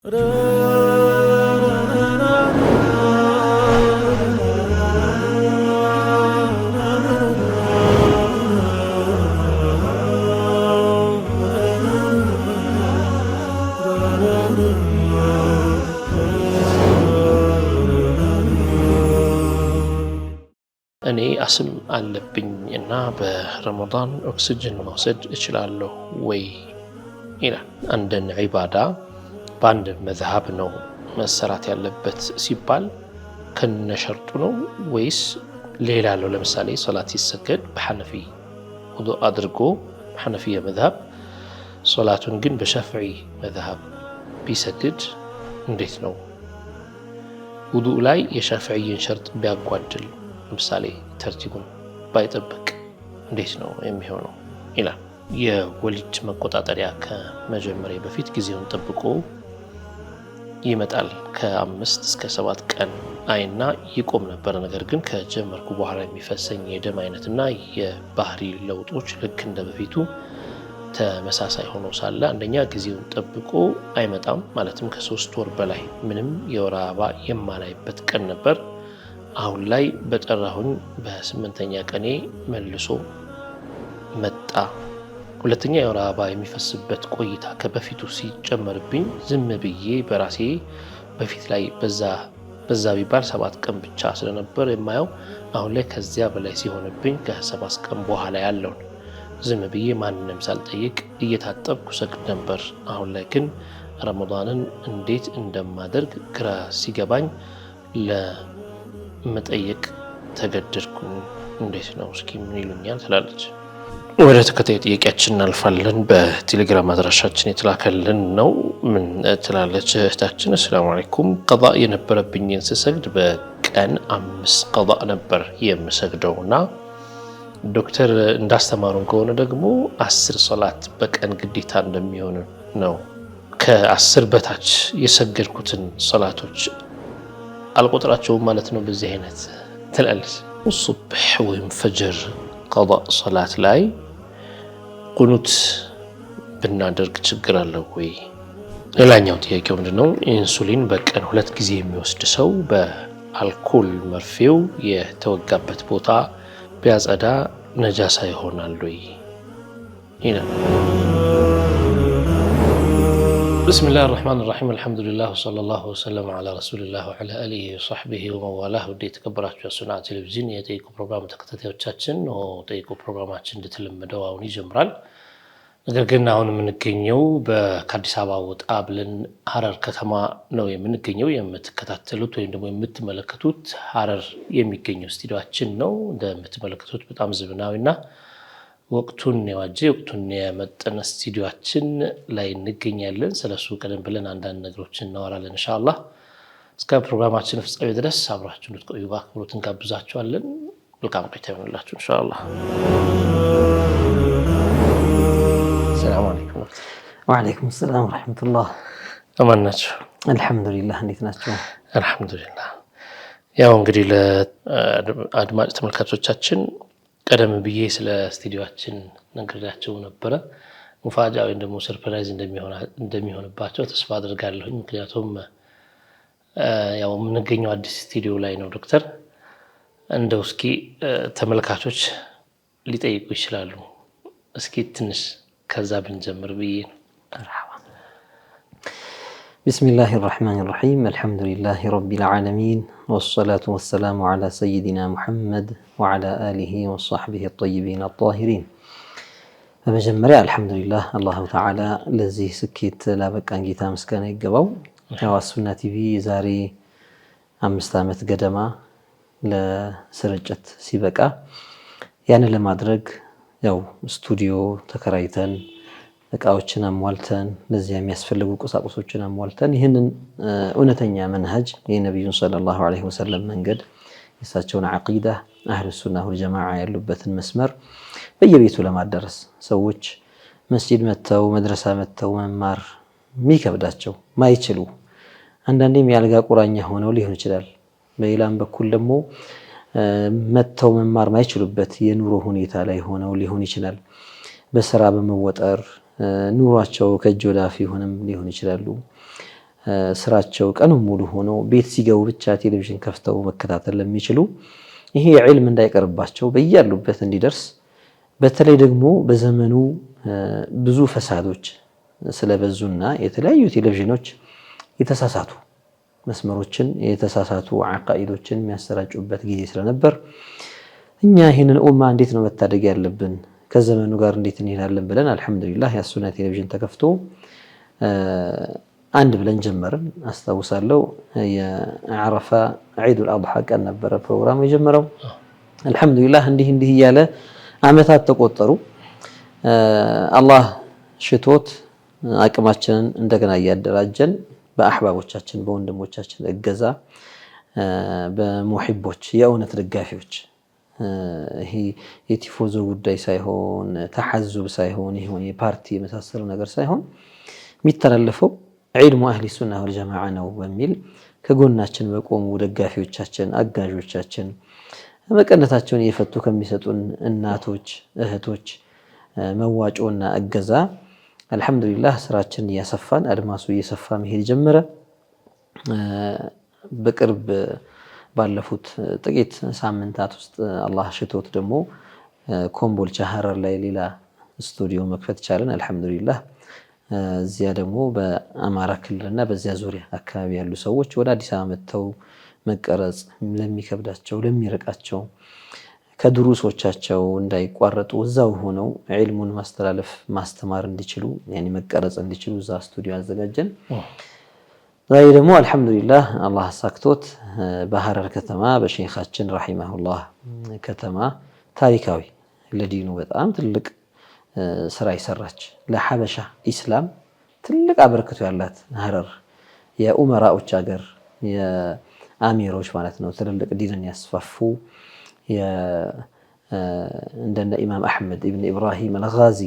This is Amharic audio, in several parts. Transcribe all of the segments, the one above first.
أني أسم አለብኝ እና በረመዳን ኦክሲጅን መውሰድ እችላለሁ ወይ ይላል። አንድን ዒባዳ በአንድ መዝሀብ ነው መሰራት ያለበት ሲባል ከነሸርጡ ነው ወይስ ሌላ ነው? ለምሳሌ ሶላት ሲሰገድ በሐነፊ ውዱእ አድርጎ በሐነፊያ መዝሀብ ሶላቱን ግን በሸፍዒ መዝሀብ ቢሰግድ እንዴት ነው? ውዱእ ላይ የሸፍዒን ሸርጥ ቢያጓድል ለምሳሌ ተርቲቡን ባይጠብቅ እንዴት ነው የሚሆነው ይላል። የወሊድ መቆጣጠሪያ ከመጀመሪያ በፊት ጊዜውን ጠብቆ ይመጣል። ከ5 እስከ 7 ቀን አይና ይቆም ነበር። ነገር ግን ከጀመርኩ በኋላ የሚፈሰኝ የደም አይነትና የባህሪ ለውጦች ልክ እንደ በፊቱ ተመሳሳይ ሆኖ ሳለ አንደኛ ጊዜውን ጠብቆ አይመጣም፣ ማለትም ከ3 ወር በላይ ምንም የወር አበባ የማላይበት ቀን ነበር። አሁን ላይ በጠራሁኝ በ8ኛ ቀኔ መልሶ መጣ። ሁለተኛ የወር አበባ የሚፈስበት ቆይታ ከበፊቱ ሲጨመርብኝ ዝም ብዬ በራሴ በፊት ላይ በዛ ቢባል 7 ቀን ብቻ ስለነበር የማየው አሁን ላይ ከዚያ በላይ ሲሆንብኝ ከ7 ቀን በኋላ ያለውን ዝም ብዬ ማንንም ሳልጠይቅ እየታጠብኩ ሰግድ ነበር። አሁን ላይ ግን ረመዳንን እንዴት እንደማደርግ ግራ ሲገባኝ ለመጠየቅ ተገደድኩኝ። እንዴት ነው እስኪ ምን ይሉኛል ትላለች። ወደ ተከታዩ ጥያቄያችን እናልፋለን። በቴሌግራም አድራሻችን የተላከልን ነው። ምን ትላለች እህታችን? አሰላሙ አለይኩም። ቀዳ የነበረብኝን ስሰግድ በቀን 5 ቀዳ ነበር የምሰግደውና ዶክተር እንዳስተማሩን ከሆነ ደግሞ 10 ሶላት በቀን ግዴታ እንደሚሆን ነው። ከ10 በታች የሰገድኩትን ሶላቶች አልቆጥራቸውም ማለት ነው በዚህ አይነት ትላለች። ሱብህ ወይም ፈጅር ቀዳ ሶላት ላይ ቁኑት ብናደርግ ችግር አለው ወይ? ሌላኛው ጥያቄው ምንድነው? ኢንሱሊን በቀን 2 ጊዜ የሚወስድ ሰው በአልኮል መርፌው የተወጋበት ቦታ ቢያጸዳ ነጃሳ ይሆናል ወይ ይላል። ብስሚላህ አርረሕማን አርረሒም አልሐምዱሊላህ ወሰለላሁ ወሰለም ዐላ ረሱሊላህ ወዐላ አሊሂ ወሰሕቢሂ ወመንዋላህ። ውድ የተከበራችሁ የሱና ቴሌቪዥን የጠይቁ ፕሮግራም ተከታታዮቻችን ነው። ጠይቁ ፕሮግራማችን እንደተለመደው አሁን ይጀምራል። ነገር ግን አሁን የምንገኘው ከአዲስ አበባ ወጣ ብለን ሀረር ከተማ ነው የምንገኘው። የምትከታተሉት ወይም ደግሞ የምትመለከቱት ሀረር የሚገኘው ስቱዲዮአችን ነው። እንደምትመለከቱት በጣም ዘመናዊና ወቅቱን የዋጀ ወቅቱን የመጠነ ስቱዲዮአችን ላይ እንገኛለን። ስለሱ ቀደም ብለን አንዳንድ ነገሮችን እናወራለን ኢንሻአላህ። እስከ ፕሮግራማችን ፍጻሜ ድረስ አብራችሁን ልትቆዩ በአክብሮት እንጋብዛችኋለን። መልካም ቆይታ ይሁንላችሁ ኢንሻአላህ። ሰላም አለይኩም። ወአለይኩም ሰላም ወራህመቱላህ። አማን ናችሁ? አልሐምዱሊላህ። እንዴት ናችሁ? አልሐምዱሊላህ። ያው እንግዲህ ለአድማጭ ተመልካቾቻችን ቀደም ብዬ ስለ ስቱዲዮአችን ነግሬያቸው ነበረ። ሙፋጃ ወይም ደግሞ ሰርፕራይዝ እንደሚሆንባቸው ተስፋ አድርጋለሁ። ምክንያቱም ያው የምንገኘው አዲስ ስቱዲዮ ላይ ነው። ዶክተር እንደው እስኪ ተመልካቾች ሊጠይቁ ይችላሉ። እስኪ ትንሽ ከዛ ብንጀምር ብዬ ነው። ቢስሚላሂ ራህማኒ ራሂም አልሐምዱሊላሂ ረቢል ዓለሚን ወሰላቱ ወሰላሙ ዐላ ሰይዲና ሙሐመድ ወዐላ አሊሂ ወሰሕቢሂ ጠይቢን ጣሂሪን። በመጀመሪያ አልሐምዱሊላህ አላሁ ተዓላ ለዚህ ስኬት ላበቃን ጌታ ምስጋና ይገባው። ያው ሱና ቲቪ ዛሬ 5 ዓመት ገደማ ለስርጭት ሲበቃ ያንን ለማድረግ ያው ስቱዲዮ ተከራይተን እቃዎችን አሟልተን ለዚያ የሚያስፈልጉ ቁሳቁሶችን አሟልተን ይህንን እውነተኛ መንሃጅ የነብዩን ሰለላሁ ዐለይሂ ወሰለም መንገድ የሳቸውን ዐቂዳ አህሉ ሱና ወል ጀማዓ ያሉበትን መስመር በየቤቱ ለማዳረስ ሰዎች መስጂድ መተው መድረሳ መተው መማር የሚከብዳቸው ማይችሉ አንዳንዴም ያልጋ ቁራኛ ሆነው ሊሆን ይችላል። በሌላም በኩል ደግሞ መተው መማር ማይችሉበት የኑሮ ሁኔታ ላይ ሆነው ሊሆን ይችላል። በስራ በመወጠር ኑሯቸው ከእጅ ወደ አፍ ሆነም ሊሆን ይችላሉ። ስራቸው ቀኑ ሙሉ ሆኖ ቤት ሲገቡ ብቻ ቴሌቪዥን ከፍተው መከታተል ለሚችሉ ይሄ ዒልም እንዳይቀርባቸው በያሉበት እንዲደርስ በተለይ ደግሞ በዘመኑ ብዙ ፈሳዶች ስለበዙና የተለያዩ ቴሌቪዥኖች የተሳሳቱ መስመሮችን የተሳሳቱ አቃኢዶችን የሚያሰራጩበት ጊዜ ስለነበር እኛ ይህንን ኡማ እንዴት ነው መታደግ ያለብን ከዘመኑ ጋር እንዴት እንሄዳለን ብለን አልሐምዱሊላህ የሱና ቴሌቪዥን ተከፍቶ አንድ ብለን ጀመርን። አስታውሳለሁ የዓረፋ ዒዱል አድሓ ቀን ነበረ ፕሮግራሙ የጀመረው። አልሐምዱሊላህ እንዲህ እያለ አመታት ተቆጠሩ። አላህ ሽቶት አቅማችንን እንደገና እያደራጀን በአሕባቦቻችን በወንድሞቻችን እገዛ በሙሒቦች የእውነት ደጋፊዎች ይሄ የቲፎዞ ጉዳይ ሳይሆን ተሐዙብ ሳይሆን ይሁን የፓርቲ የመሳሰሉ ነገር ሳይሆን የሚተላለፈው ዒልሙ አህሊ ሱና ወል ጀማዓ ነው በሚል ከጎናችን በቆሙ ደጋፊዎቻችን አጋዦቻችን መቀነታቸውን እየፈቱ ከሚሰጡን እናቶች እህቶች መዋጮና እገዛ አልሐምዱሊላህ ስራችን እያሰፋን አድማሱ እየሰፋ መሄድ ጀመረ። በቅርብ ባለፉት ጥቂት ሳምንታት ውስጥ አላህ ሽቶት ደግሞ ኮምቦልቻ ሐረር ላይ ሌላ ስቱዲዮ መክፈት ቻለን። አልሐምዱሊላህ እዚያ ደግሞ በአማራ ክልልና በዚያ ዙሪያ አካባቢ ያሉ ሰዎች ወደ አዲስ አበባ መጥተው መቀረጽ ለሚከብዳቸው ለሚርቃቸው ከድሩሶቻቸው እንዳይቋረጡ እዛው ሆነው ዒልሙን ማስተላለፍ ማስተማር እንዲችሉ ያኔ መቀረጽ እንዲችሉ እዛ ስቱዲዮ አዘጋጀን። ዛሬ ደግሞ አልሐምዱሊላህ አላህ አሳክቶት በሐረር ከተማ በሼኻችን ረሂመሁላህ ከተማ ታሪካዊ ለዲኑ በጣም ትልቅ ስራ ይሰራች ለሐበሻ ኢስላም ትልቅ አበርክቶ ያላት ሐረር የኡመራዎች ሀገር የአሚሮች ማለት ነው። ትልልቅ ዲንን ያስፋፉ እንደነ ኢማም አሕመድ ኢብን ኢብራሂም አልጋዚ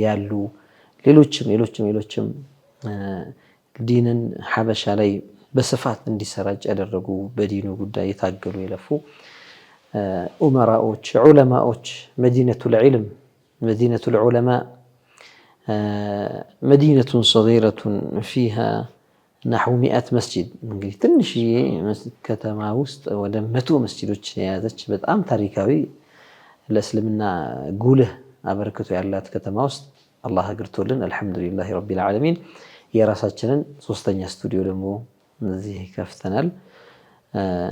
ያሉ ሌሎችም ዲንን ሐበሻ ላይ በስፋት እንዲሰራጭ ያደረጉ በዲኑ ጉዳይ የታገሉ የለፉ ኡመራዎች ዑለማዎች መዲነቱል ዒልም መዲነቱል ዑለማ መዲነቱን ሰጊረቱን ፊሃ ናሕው 100 መስጂድ እንግዲህ ትንሽዬ ከተማ ውስጥ ወደ 100 መስጂዶች የያዘች በጣም ታሪካዊ ለእስልምና ጉልህ አበርክቶ ያላት ከተማ ውስጥ አላህ አግርቶልን አልሐምዱሊላህ ረቢል ዓለሚን የራሳችንን ሶስተኛ ስቱዲዮ ደግሞ እዚህ ከፍተናል።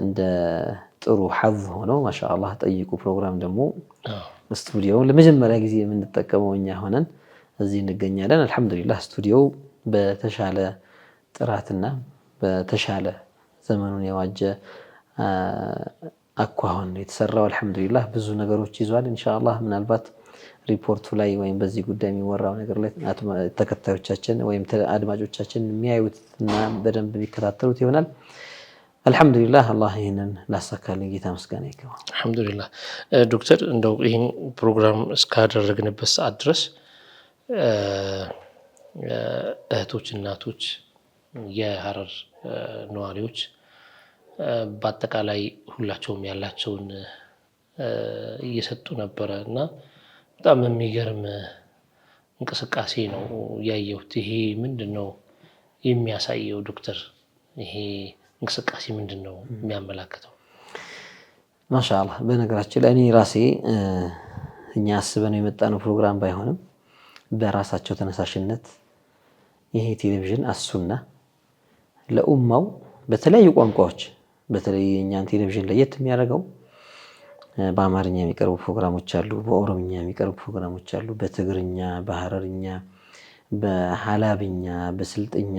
እንደ ጥሩ ሐظ ሆነው ማሻአላህ ጠይቁ ፕሮግራም ደግሞ ስቱዲዮውን ለመጀመሪያ ጊዜ የምንጠቀመው እኛ ሆነን እዚህ እንገኛለን። አልሐምዱሊላህ ስቱዲዮው በተሻለ ጥራትና በተሻለ ዘመኑን የዋጀ አኳኋን የተሰራው አልሐምዱሊላህ ብዙ ነገሮች ይዟል። ኢንሻአላህ ምናልባት ሪፖርቱ ላይ ወይም በዚህ ጉዳይ የሚወራው ነገር ላይ ተከታዮቻችን ወይም አድማጮቻችን የሚያዩትና በደንብ የሚከታተሉት ይሆናል። አልሐምዱሊላህ አላህ ይህንን ላሳካልን ጌታ ምስጋና ይገባው። አልሐምዱሊላህ ዶክተር እንደው ይህን ፕሮግራም እስካደረግንበት ሰዓት ድረስ እህቶች እናቶች የሐረር ነዋሪዎች በአጠቃላይ ሁላቸውም ያላቸውን እየሰጡ ነበረ እና በጣም የሚገርም እንቅስቃሴ ነው ያየሁት። ይሄ ምንድነው የሚያሳየው ዶክተር? ይሄ እንቅስቃሴ ምንድነው የሚያመላክተው? ማሻአላህ በነገራችን ላይ እኔ ራሴ እኛ አስበነው የመጣነው ፕሮግራም ባይሆንም በራሳቸው ተነሳሽነት ይሄ ቴሌቪዥን አሱና ለኡማው በተለያዩ ቋንቋዎች በተለይ የኛን ቴሌቪዥን ለየት የሚያደርገው በአማርኛ የሚቀርቡ ፕሮግራሞች አሉ፣ በኦሮምኛ የሚቀርቡ ፕሮግራሞች አሉ፣ በትግርኛ፣ በሐረርኛ፣ በሐላብኛ፣ በስልጥኛ፣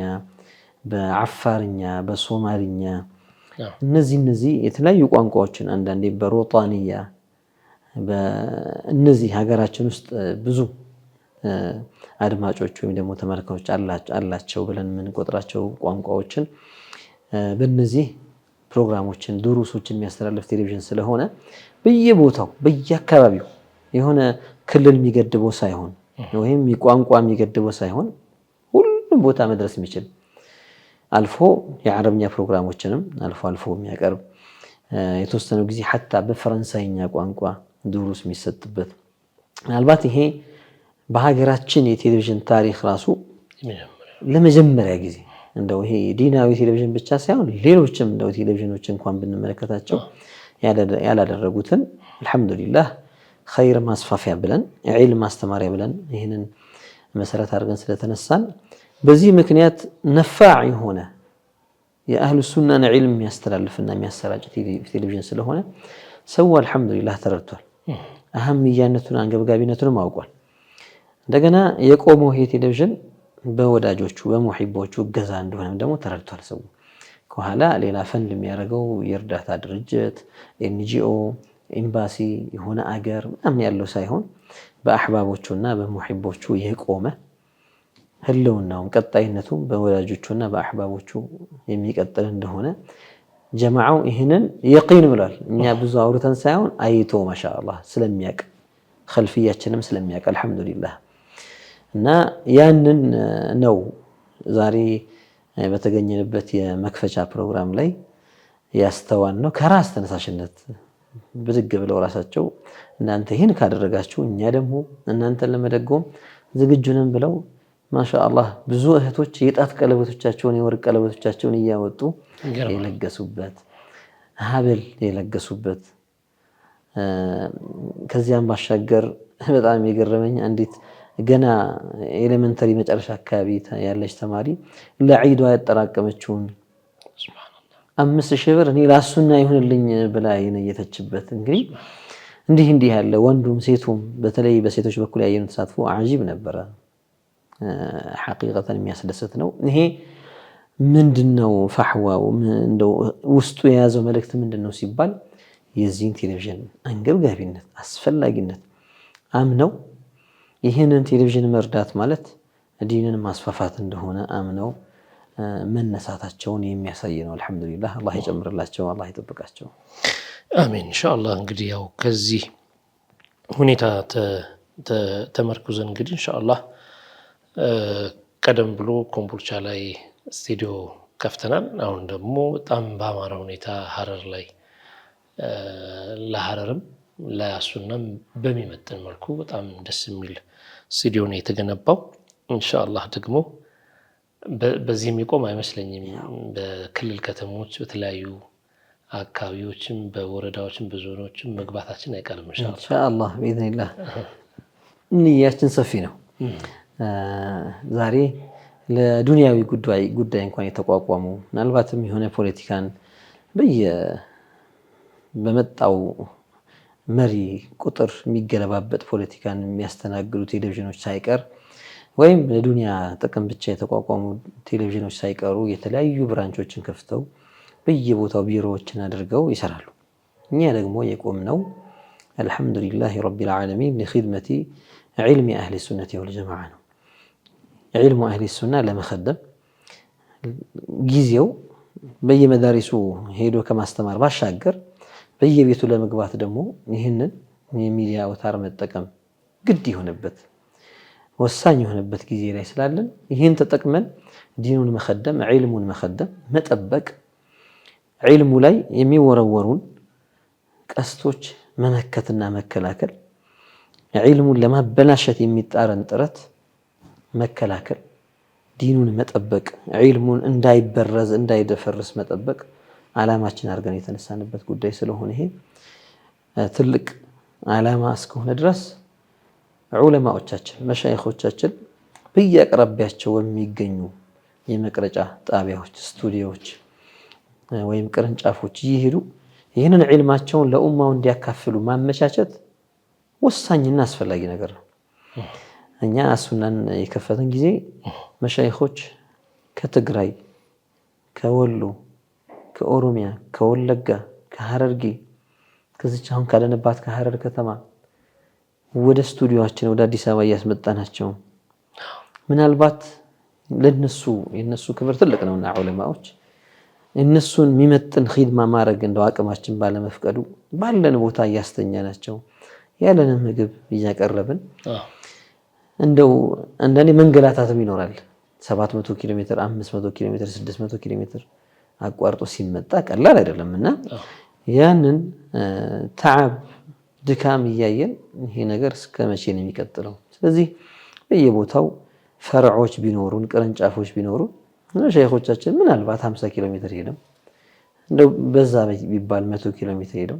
በአፋርኛ፣ በሶማሊኛ እነዚህ የተለያዩ ቋንቋዎችን አንዳንዴ በሮጣንያ በእነዚህ ሀገራችን ውስጥ ብዙ አድማጮች ወይም ደግሞ ተመልካቾች አላቸው ብለን የምንቆጥራቸው ቋንቋዎችን በእነዚህ ፕሮግራሞችን ድሩሶችን የሚያስተላልፍ ቴሌቪዥን ስለሆነ በየቦታው በየአካባቢው የሆነ ክልል የሚገድበው ሳይሆን ወይም ቋንቋ የሚገድበው ሳይሆን ሁሉም ቦታ መድረስ የሚችል አልፎ የአረብኛ ፕሮግራሞችንም አልፎ የሚያቀርብ የተወሰነው ጊዜ ሐታ በፈረንሳይኛ ቋንቋ ድሩስ የሚሰጥበት ምናልባት ይሄ በሀገራችን የቴሌቪዥን ታሪክ ራሱ ለመጀመሪያ ጊዜ እንደው ይሄ ዲናዊ ቴሌቪዥን ብቻ ሳይሆን ሌሎችም እንደው ቴሌቪዥኖች እንኳን ብንመለከታቸው ያላደረጉትን አልሐምዱሊላህ ኸይር ማስፋፊያ ብለን ዒልም ማስተማሪያ ብለን ይህንን መሰረት አድርገን ስለተነሳን በዚህ ምክንያት ነፋዕ የሆነ የአህሉ ሱናን ዒልም የሚያስተላልፍና የሚያሰራጭ ቴሌቪዥን ስለሆነ ሰው አልሐምዱሊላህ ተረድቷል። አህምያነቱን አንገብጋቢነቱንም አውቋል። እንደገና የቆመው ይሄ ቴሌቪዥን በወዳጆቹ በሙሒቦቹ እገዛ እንደሆነም ደግሞ ተረድቷል። ሰው ከኋላ ሌላ ፈንድ የሚያደርገው የእርዳታ ድርጅት ኤንጂኦ ኤምባሲ የሆነ አገር ምናምን ያለው ሳይሆን በአሕባቦቹና በሙሒቦቹ የቆመ ህልውናውም ቀጣይነቱም በወዳጆቹና በአሕባቦቹ የሚቀጥል እንደሆነ ጀማዓው ይህንን የቂን ብሏል። እኛ ብዙ አውርተን ሳይሆን አይቶ ማሻአላህ ስለሚያቅ ኸልፍያችንም ስለሚያቅ አልሐምዱሊላህ። እና ያንን ነው ዛሬ በተገኘንበት የመክፈቻ ፕሮግራም ላይ ያስተዋል ነው። ከራስ ተነሳሽነት ብድግ ብለው ራሳቸው እናንተ ይህን ካደረጋችሁ እኛ ደግሞ እናንተን ለመደጎም ዝግጁ ነን ብለው ማሻአላህ ብዙ እህቶች የጣት ቀለበቶቻቸውን የወርቅ ቀለበቶቻቸውን እያወጡ የለገሱበት ሀብል የለገሱበት ከዚያም ባሻገር በጣም የገረመኝ አንዲት ገና ኤሌመንተሪ መጨረሻ አካባቢ ያለች ተማሪ ለዒዷ ያጠራቀመችውን 5000 ብር እኔ ላሱና ይሁንልኝ ብላ የነየተችበት እንግዲህ እንዲህ ያለ ወንዱም ሴቱም በተለይ በሴቶች በኩል ያየነው ተሳትፎ አጂብ ነበረ። ሐቂቀተን የሚያስደስት ነው። ይሄ ምንድነው ፈህዋው እንደው ውስጡ የያዘው መልእክት ምንድነው ሲባል የዚህን ቴሌቪዥን አንገብጋቢነት አስፈላጊነት አምነው ይህንን ቴሌቪዥን መርዳት ማለት ዲንን ማስፋፋት እንደሆነ አምነው መነሳታቸውን የሚያሳይ ነው። አልሐምዱሊላህ አላህ ይጨምርላቸው፣ አላህ ይጠብቃቸው። አሚን ኢንሻአላህ። እንግዲህ ያው ከዚህ ሁኔታ ተመርኩዘን እንግዲህ ኢንሻአላህ ቀደም ብሎ ኮምቦልቻ ላይ ስቱዲዮ ከፍተናል። አሁን ደግሞ በጣም በአማራ ሁኔታ ሀረር ላይ ለሀረርም ለሱናም በሚመጥን መልኩ በጣም ደስ የሚል ስቱዲዮ ነው የተገነባው። ኢንሻአላህ ደግሞ በዚህ የሚቆም አይመስለኝም። በክልል ከተሞች በተለያዩ አካባቢዎችም በወረዳዎችም በዞኖችም መግባታችን አይቀርም ኢንሻአላህ በኢዝኒላህ። ንያችን ሰፊ ነው። ዛሬ ለዱንያዊ ጉዳይ እንኳን የተቋቋሙ ምናልባትም የሆነ ፖለቲካን በመጣው መሪ ቁጥር የሚገለባበጥ ፖለቲካን የሚያስተናግዱ ቴሌቪዥኖች ሳይቀር ወይም ለዱንያ ጥቅም ብቻ የተቋቋሙ ቴሌቪዥኖች ሳይቀሩ የተለያዩ ብራንቾችን ከፍተው በየቦታው ቢሮዎችን አድርገው ይሰራሉ። እኛ ደግሞ የቆምነው አልሐምዱሊላህ ረቢል ዓለሚን ለኺድመቲ ዒልሚ አህሊ ሱነቲ ወል ጀማዓ ነው። ዒልሙ አህሊ ሱና ለመኸደም ጊዜው በየመዳሪሱ ሄዶ ከማስተማር ባሻገር በየቤቱ ለመግባት ደግሞ ይህንን የሚዲያ አውታር መጠቀም ግድ የሆነበት ወሳኝ የሆነበት ጊዜ ላይ ስላለን ይህን ተጠቅመን ዲኑን መኸደም ዒልሙን መኸደም መጠበቅ ዒልሙ ላይ የሚወረወሩን ቀስቶች መመከትና መከላከል ዒልሙን ለማበላሸት የሚጣረን ጥረት መከላከል ዲኑን መጠበቅ ዒልሙን እንዳይበረዝ እንዳይደፈርስ መጠበቅ ዓላማችን አድርገን የተነሳንበት ጉዳይ ስለሆነ ይሄ ትልቅ ዓላማ እስከሆነ ድረስ ዑለማዎቻችን መሻይኾቻችን በየአቅራቢያቸው የሚገኙ የመቅረጫ ጣቢያዎች ስቱዲዮዎች ወይም ቅርንጫፎች እየሄዱ ይህንን ዒልማቸውን ለኡማው እንዲያካፍሉ ማመቻቸት ወሳኝና አስፈላጊ ነገር ነው። እኛ ሱናን የከፈተን ጊዜ መሻይኾች ከትግራይ ከወሎ ከኦሮሚያ ከወለጋ ከሐረርጌ ከዚች አሁን ካለንባት ከሐረር ከተማ ወደ ስቱዲዮአችን ወደ አዲስ አበባ እያስመጣናቸው ምናልባት ለነሱ የነሱ ክብር ትልቅ ነውና ዑለማዎች እነሱን የሚመጥን ኺድማ ማድረግ እንደው አቅማችን ባለመፍቀዱ ባለን ቦታ እያስተኛናቸው ያለንን ምግብ እያቀረብን እንደው አንዳንዴ መንገላታትም ይኖራል። 700 ኪሎ ሜትር 500 ኪሎ ሜትር 600 ኪሎ ሜትር አቋርጦ ሲመጣ ቀላል አይደለምና ያንን ተዓብ ድካም እያየን ይሄ ነገር እስከ መቼ ነው የሚቀጥለው? ስለዚህ በየቦታው ፈርዖች ቢኖሩን ቅርንጫፎች ቢኖሩን ሸይኾቻችን ምናልባት 50 ኪሎ ሜትር ሄደው እንደው በዛ ቢባል 100 ኪሎ ሜትር ሄደው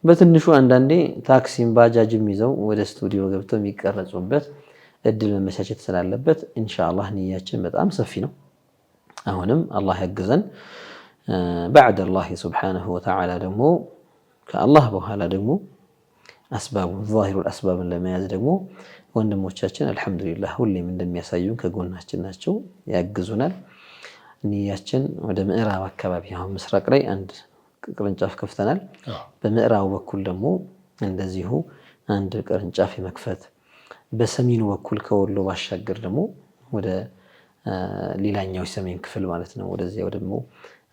በትንሹ አንዳንዴ ታክሲም ባጃጅም ይዘው ወደ ስቱዲዮ ገብተው የሚቀረጹበት እድል መመቻቸት ስላለበት ኢንሻአላህ ንያችን በጣም ሰፊ ነው። አሁንም አላህ ያግዘን። بعد الله سبحانه وتعالى ደግሞ ከአላህ በኋላ ደግሞ አስባቡ ዛሂሩ አስባብ ለመያዝ ደግሞ ወንድሞቻችን አልহামዱሊላህ ሁሌም እንደሚያሳዩን ከጎናችን ናቸው፣ ያግዙናል። ንያችን ወደ ምዕራብ አካባቢ አሁን ምስራቅ ላይ አንድ ቅርንጫፍ ከፍተናል። በምዕራቡ በኩል ደግሞ እንደዚሁ አንድ ቅርንጫፍ የመክፈት በሰሜኑ በኩል ከወሎ ባሻገር ደግሞ ወደ ሌላኛው ሰሜን ክፍል ማለት ነው ወደዚያ ደግሞ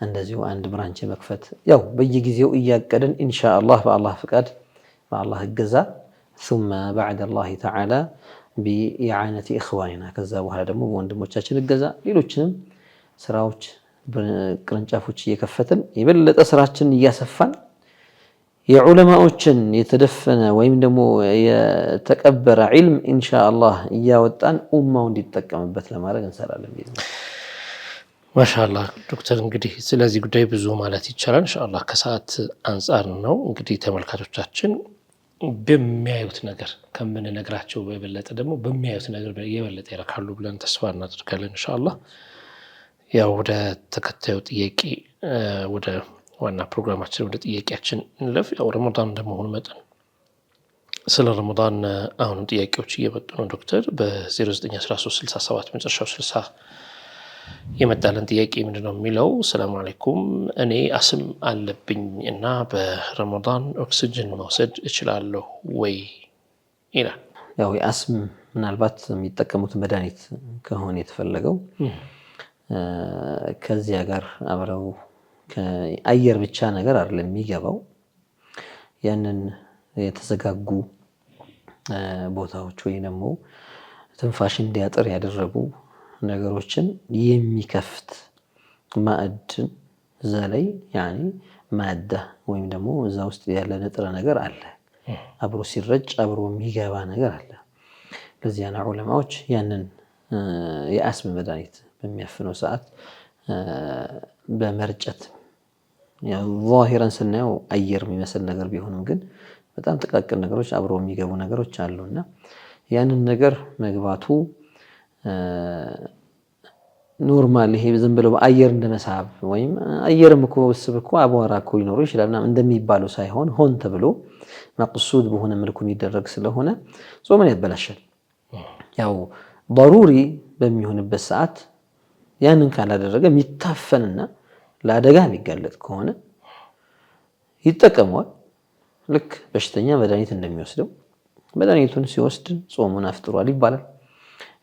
እንደዚሁ አንድ ብራንች መክፈት ያው በየጊዜው እያቀደን ኢንሻአላህ በአላህ ፍቃድ በአላህ እገዛ ثم بعد الله تعالى بإعانة إخواننا ከዛ በኋላ ደግሞ ወንድሞቻችን እገዛ ሌሎችንም ስራዎች ቅርንጫፎች እየከፈትን የበለጠ ስራችን እያሰፋን የዑለማዎችን የተደፈነ ወይም ደግሞ የተቀበረ ዒልም ኢንሻአላህ እያወጣን ኡማው እንዲጠቀምበት ለማድረግ እንሰራለን። ማሻአላህ ዶክተር እንግዲህ ስለዚህ ጉዳይ ብዙ ማለት ይቻላል። ኢንሻአላህ ከሰዓት አንፃር ነው እንግዲህ ተመልካቾቻችን በሚያዩት ነገር ከምንነግራቸው በበለጠ ደግሞ በሚያዩት ነገር የበለጠ ይረካሉ ብለን ተስፋ እናደርጋለን ኢንሻአላህ። ያው ወደ ተከታዩ ጥያቄ ወደ ዋና ፕሮግራማችን ወደ ጥያቄያችን እንለፍ። ያው ረመዳን እንደመሆኑ መጠን ስለ ረመዳን አሁንም ጥያቄዎች እየመጡ ነው ዶክተር። በ091367 መጨረሻው 60 የመጣለን ጥያቄ ምንድነው የሚለው? ሰላም አለይኩም እኔ አስም አለብኝ እና በረመዳን ኦክሲጅን መውሰድ እችላለሁ ወይ ይላል። ያው የአስም ምናልባት የሚጠቀሙት መድኃኒት ከሆነ የተፈለገው ከዚያ ጋር አብረው ከአየር ብቻ ነገር አይደለም የሚገባው ያንን የተዘጋጉ ቦታዎች ወይ ደግሞ ትንፋሽ እንዲያጥር ያደረጉ ነገሮችን የሚከፍት ማዕድን እዛ ላይ ያኒ ማዳ ወይም ደግሞ እዛ ውስጥ ያለ ንጥረ ነገር አለ አብሮ ሲረጭ አብሮ የሚገባ ነገር አለ። ለዚያ ነው ዑለማዎች ያንን የአስም መድኃኒት በሚያፍነው ሰዓት በመርጨት ያው ዛሂራን ስናየው አየር የሚመስል ነገር ቢሆንም ግን በጣም ጥቃቅን ነገሮች አብሮ የሚገቡ ነገሮች አሉና ያንን ነገር መግባቱ ኖርማል ይሄ ዝም ብሎ በአየር እንደመሳብ ወይም አየርም እኮ ወስብ እኮ አቧራ እኮ ይኖር ይችላልና እንደሚባለው ሳይሆን ሆን ተብሎ መቅሱድ በሆነ መልኩ የሚደረግ ስለሆነ ጾምን ያበላሻል። ያው ضروري በሚሆንበት ሰዓት ያንን ካላደረገ የሚታፈንና ለአደጋ የሚጋለጥ ከሆነ ይጠቀመዋል። ልክ በሽተኛ መድኃኒት እንደሚወስደው መድኃኒቱን ሲወስድ ጾሙን አፍጥሯል ይባላል።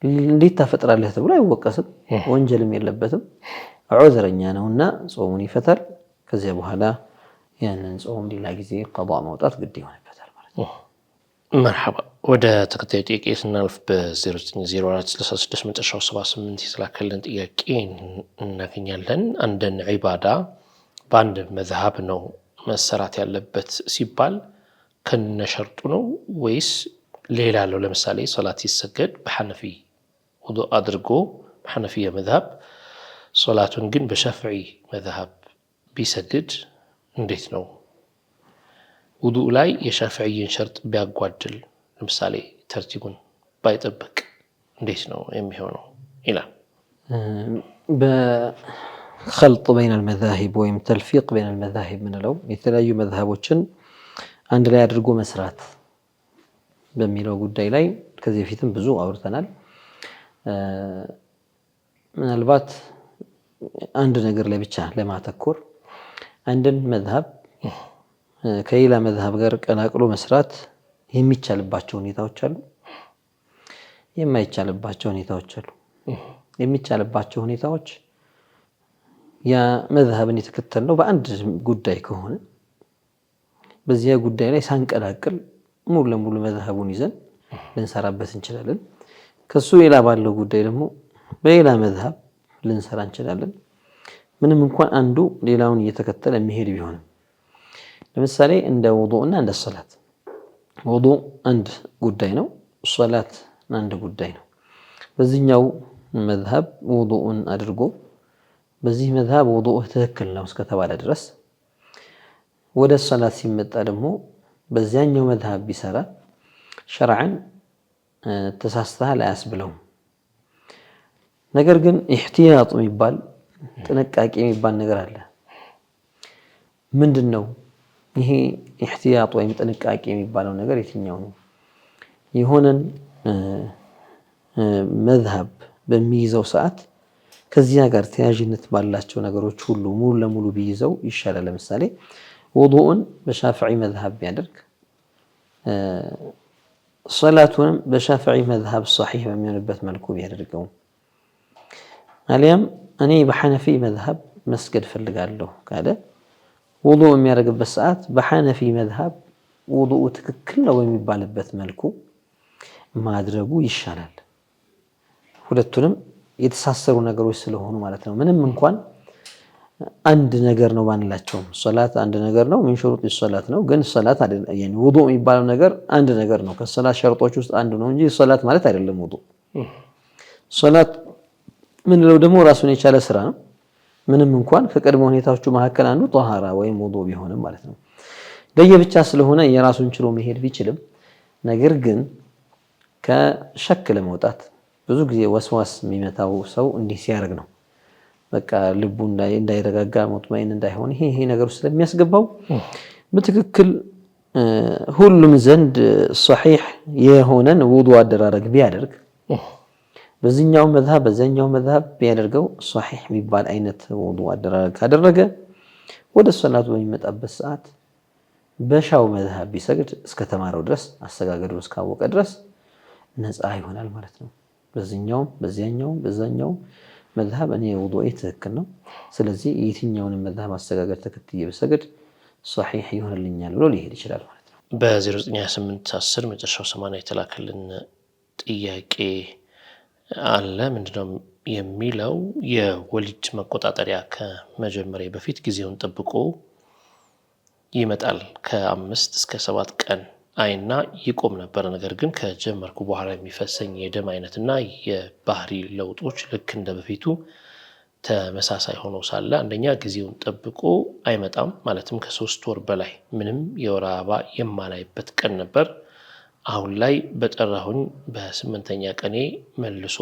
እንዴት ታፈጥራለህ ተብሎ አይወቀስም፣ ወንጀልም የለበትም። ዑዝረኛ ነውና ጾሙን ይፈታል። ከዚያ በኋላ ያንን ጾም ሌላ ጊዜ ቀዷ ማውጣት ግድ ይሆንበታል ማለት ነው። መርሐባ ወደ ተከታዩ ጥያቄ ስናልፍ በ090466 መጨረሻው 78 የተላከልን ጥያቄ እናገኛለን። አንድን ዒባዳ በአንድ መዝሀብ ነው መሰራት ያለበት ሲባል ከነሸርጡ ነው ወይስ ሌላ አለው? ለምሳሌ ሶላት ሲሰገድ በሐነፊ ውዱእ አድርጎ በሐነፊያ መዝሀብ ሶላቱን ግን በሸፍዒ መዝሀብ ቢሰግድ እንዴት ነው? ውዱእ ላይ የሸፍዒን ሸርጥ ቢያጓድል ለምሳሌ ተርቲቡን ባይጠብቅ እንዴት ነው የሚሆነው ይላል። በخلط بين المذاهب ወይም ተልፊቅ بين المذاهب ምንለው የተለያዩ መዝሀቦችን አንድ ላይ አድርጎ መስራት በሚለው ጉዳይ ላይ ከዚህ በፊትም ብዙ አውርተናል። ምናልባት አንድ ነገር ላይ ብቻ ለማተኮር አንድን መዝሀብ ከሌላ መዝሀብ ጋር ቀላቅሎ መስራት የሚቻልባቸው ሁኔታዎች አሉ፣ የማይቻልባቸው ሁኔታዎች አሉ። የሚቻልባቸው ሁኔታዎች ያ መዝሀብን የተከተልነው በአንድ ጉዳይ ከሆነ በዚያ ጉዳይ ላይ ሳንቀላቅል ሙሉ ለሙሉ መዝሀቡን ይዘን ልንሰራበት እንችላለን። ከሱ ሌላ ባለው ጉዳይ ደግሞ በሌላ መዝሀብ ልንሰራ እንችላለን፣ ምንም እንኳን አንዱ ሌላውን እየተከተለ የሚሄድ ቢሆንም። ለምሳሌ እንደ ውዱእና እንደ ሶላት፣ ውዱእ አንድ ጉዳይ ነው፣ ሶላት አንድ ጉዳይ ነው። በዚህኛው መዝሀብ ውዱእን አድርጎ በዚህ መዝሀብ ውዱእ ትክክል ነው እስከተባለ ድረስ ወደ ሶላት ሲመጣ ደግሞ በዚያኛው መዝሀብ ቢሰራ ሸርዐን ተሳስተሃል አያስብለውም። ነገር ግን ኢህቲያጥ የሚባል ጥንቃቄ የሚባል ነገር አለ። ምንድን ነው ይሄ ኢህቲያጥ ወይም ጥንቃቄ የሚባለው ነገር የትኛው ነው? የሆነን መዝሀብ በሚይዘው ሰዓት ከዚያ ጋር ተያያዥነት ባላቸው ነገሮች ሁሉ ሙሉ ለሙሉ ቢይዘው ይሻላል። ለምሳሌ ውዱእን በሻፊዒ መዝሀብ ቢያደርግ ሶላቱንም በሻፊዒ መዝሀብ ሶሒህ በሚሆንበት መልኩ ቢያደርገው፣ አሊያም እኔ በሐነፊ መዝሀብ መስገድ ፈልጋለሁ ካለ ውዱእ የሚያደርግበት ሰዓት በሐነፊ መዝሀብ ውዱእ ትክክል ነው በሚባልበት መልኩ ማድረጉ ይሻላል። ሁለቱንም የተሳሰሩ ነገሮች ስለሆኑ ማለት ነው። ምንም እንኳን አንድ ነገር ነው ባንላቸውም ሶላት አንድ ነገር ነው፣ ምን ሹሩጥ ሶላት ነው። ግን ሶላት አይደለም ውዱእ የሚባለው ነገር አንድ ነገር ነው፣ ከሶላት ሸርጦች ውስጥ አንዱ ነው እንጂ ሶላት ማለት አይደለም ውዱእ። ሶላት ምንለው ደግሞ ራሱን የቻለ ስራ ነው። ምንም እንኳን ከቅድመ ሁኔታዎቹ መካከል አንዱ ጧሃራ ወይም ውዱእ ቢሆንም ማለት ነው። ለየብቻ ስለሆነ የራሱን ችሎ መሄድ ቢችልም ነገር ግን ከሸክ ለመውጣት ብዙ ጊዜ ወስዋስ የሚመታው ሰው እንዲህ ሲያደርግ ነው። በቃ ልቡ እንዳይረጋጋ ሙጥመኢን እንዳይሆን ይሄ ነገር ስለሚያስገባው በትክክል ሁሉም ዘንድ ሶሒህ የሆነን ውዱእ አደራረግ ቢያደርግ በዚህኛው መዝሀብ በዛኛው መዝሀብ ቢያደርገው ሶሒህ የሚባል አይነት ውዱእ አደራረግ ካደረገ ወደ ሶላቱ በሚመጣበት ሰዓት በሻው መዝሀብ ቢሰግድ እስከተማረው ድረስ አሰጋገዱን እስካወቀ ድረስ ነፃ ይሆናል ማለት ነው። በዚህኛውም በዚያኛውም በዛኛውም መዝሀብ እኔ ውዱእ ትክክል ነው፣ ስለዚህ የትኛውንም መዝሀብ አሰጋገድ ተከትዬ ብሰግድ ሶሒህ ይሆንልኛል ብሎ ሊሄድ ይችላል ማለት ነው። በ0928 10 መጨረሻው 80 የተላከልን ጥያቄ አለ። ምንድነው የሚለው? የወሊድ መቆጣጠሪያ ከመጀመሪያ በፊት ጊዜውን ጠብቆ ይመጣል። ከ5 እስከ 7 ቀን አይና ይቆም ነበር። ነገር ግን ከጀመርኩ በኋላ የሚፈሰኝ የደም አይነትና የባህሪ ለውጦች ልክ እንደ በፊቱ ተመሳሳይ ሆኖ ሳለ አንደኛ ጊዜውን ጠብቆ አይመጣም፣ ማለትም ከ3 ወር በላይ ምንም የወር አበባ የማላይበት ቀን ነበር። አሁን ላይ በጠራሁኝ በ8ኛ ቀኔ መልሶ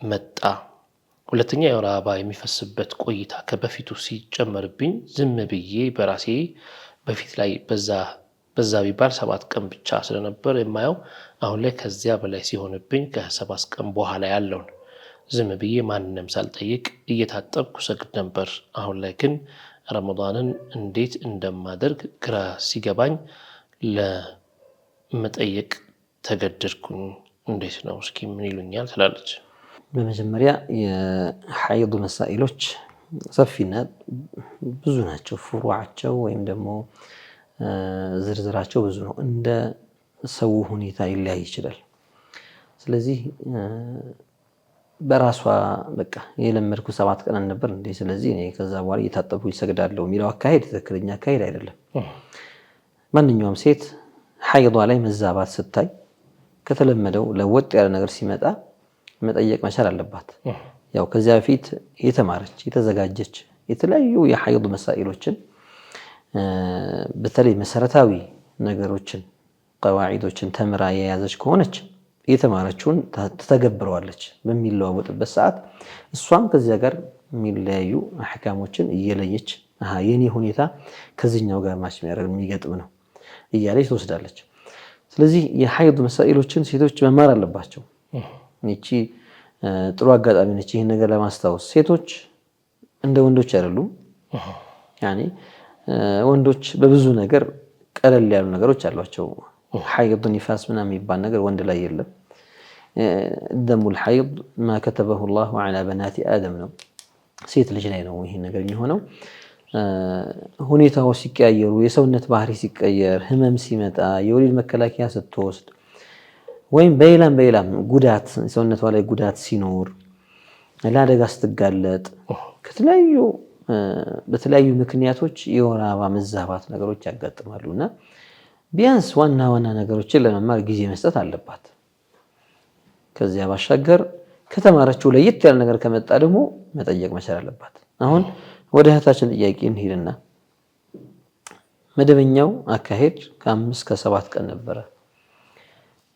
መጣ። ሁለተኛ የወር አበባ የሚፈስበት ቆይታ ከበፊቱ ሲጨመርብኝ ዝም ብዬ በራሴ በፊት ላይ በዛ ቢባል 7 ቀን ብቻ ስለነበር የማየው አሁን ላይ ከዚያ በላይ ሲሆንብኝ ከ7 ቀን በኋላ ያለውን ዝም ብዬ ማንንም ሳልጠይቅ እየታጠብኩ ሰግድ ነበር። አሁን ላይ ግን ረመዳንን እንዴት እንደማደርግ ግራ ሲገባኝ ለመጠየቅ ተገደድኩኝ። እንዴት ነው እስኪ ምን ይሉኛል ትላለች። በመጀመሪያ የሐይድ መሳኢሎች ሰፊና ብዙ ናቸው። ፍሩዓቸው ወይም ደግሞ ዝርዝራቸው ብዙ ነው። እንደ ሰው ሁኔታ ይለያይ ይችላል። ስለዚህ በራሷ በቃ የለመድኩ 7 ቀን ነበር እንዴ ስለዚህ እኔ ከዛ በኋላ እየታጠብኩ ይሰግዳለሁ የሚለው አካሄድ ትክክለኛ አካሄድ አይደለም። ማንኛውም ሴት ሐይዷ ላይ መዛባት ስታይ ከተለመደው ለወጥ ያለ ነገር ሲመጣ መጠየቅ መቻል አለባት። ያው ከዚያ በፊት የተማረች የተዘጋጀች የተለያዩ የሐይድ መሳኢሎችን በተለይ መሰረታዊ ነገሮችን ቀዋዒዶችን ተምራ የያዘች ከሆነች የተማረችውን ተተገብረዋለች። በሚለዋወጥበት ሰዓት እሷም ከዚያ ጋር የሚለያዩ አህካሞችን እየለየች የኔ ሁኔታ ከዚህኛው ጋር ማች የሚገጥም ነው እያለች ትወስዳለች። ስለዚህ የሐይድ መሳኢሎችን ሴቶች መማር አለባቸው። እቺ ጥሩ አጋጣሚ ነች ይሄን ነገር ለማስታወስ። ሴቶች እንደ ወንዶች አይደሉም። ያኔ ወንዶች በብዙ ነገር ቀለል ያሉ ነገሮች አሏቸው። ሐይድ ኒፋስ ምናምን የሚባል ነገር ወንድ ላይ የለም። ደሙል ሐይድ ማ ከተበሁ ላሁ ዐላ በናቲ አደም ነው። ሴት ልጅ ላይ ነው ይሄን ነገር የሚሆነው። ሁኔታዎች ሲቀያየሩ፣ የሰውነት ባህሪ ሲቀየር፣ ህመም ሲመጣ፣ የወሊድ መከላከያ ስትወስድ ወይም በሌላም ጉዳት ሰውነቷ ላይ ጉዳት ሲኖር፣ ለአደጋ ስትጋለጥ፣ በተለያዩ ምክንያቶች የወር አበባ መዛባት ነገሮች ያጋጥማሉና ቢያንስ ዋና ነገሮችን ለመማር ጊዜ መስጠት አለባት። ከዚያ ባሻገር ከተማረችው ለየት ያለ ነገር ከመጣ ደግሞ መጠየቅ መቻል አለባት። አሁን ወደ እህታችን ጥያቄ እንሄድና መደበኛው አካሄድ ከ5 እስከ 7 ቀን ነበረ።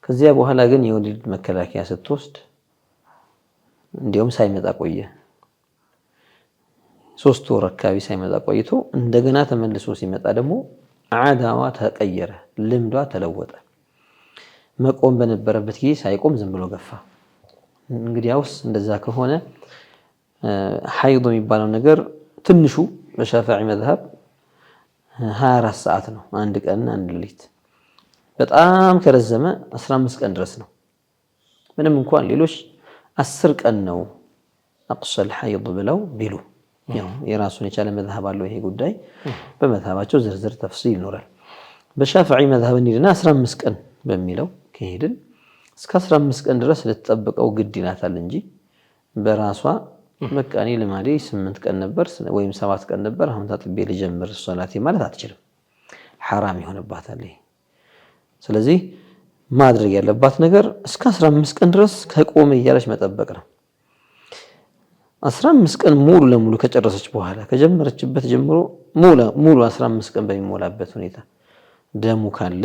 ከዚያ በኋላ ግን የወሊድ መከላከያ ስትወስድ እንዲያውም ሳይመጣ ቆየ። 3 ወር አካባቢ ሳይመጣ ቆይቶ እንደገና ተመልሶ ሲመጣ ደግሞ ዓዳዋ ተቀየረ፣ ልምዷ ተለወጠ። መቆም በነበረበት ጊዜ ሳይቆም ዝም ብሎ ገፋ። እንግዲያውስ እንደዛ ከሆነ ሐይድ የሚባለው ነገር ትንሹ በሻፊዒ መዝሀብ 24 ሰዓት ነው፣ አንድ ቀን አንድ ሌሊት። በጣም ከረዘመ 15 ቀን ድረስ ነው። ምንም እንኳን ሌሎች 10 ቀን ነው አቅሰል ሐይድ ብለው ቢሉ ያው የራሱን የቻለ መዝሀብ አለው ይሄ ጉዳይ። በመዝሀባቸው ዝርዝር ተፍሲል ይኖራል። በሻፊዒ መዝሀብ እንሂድና 15 ቀን በሚለው ከሄድን እስከ 15 ቀን ድረስ ልትጠብቀው ግድ ይላታል እንጂ በራሷ በቃ እኔ ልማዴ 8 ቀን ነበር ወይም 7 ቀን ነበር አሁን ታጥቤ ልጀምር ሶላቴ ማለት አትችልም። ሐራም ይሆንባታል። ስለዚህ ማድረግ ያለባት ነገር እስከ 15 ቀን ድረስ ከቆመ እያለች መጠበቅ ነው። 15 ቀን ሙሉ ለሙሉ ከጨረሰች በኋላ ከጀመረችበት ጀምሮ ሙሉ 15 ቀን በሚሞላበት ሁኔታ ደሙ ካለ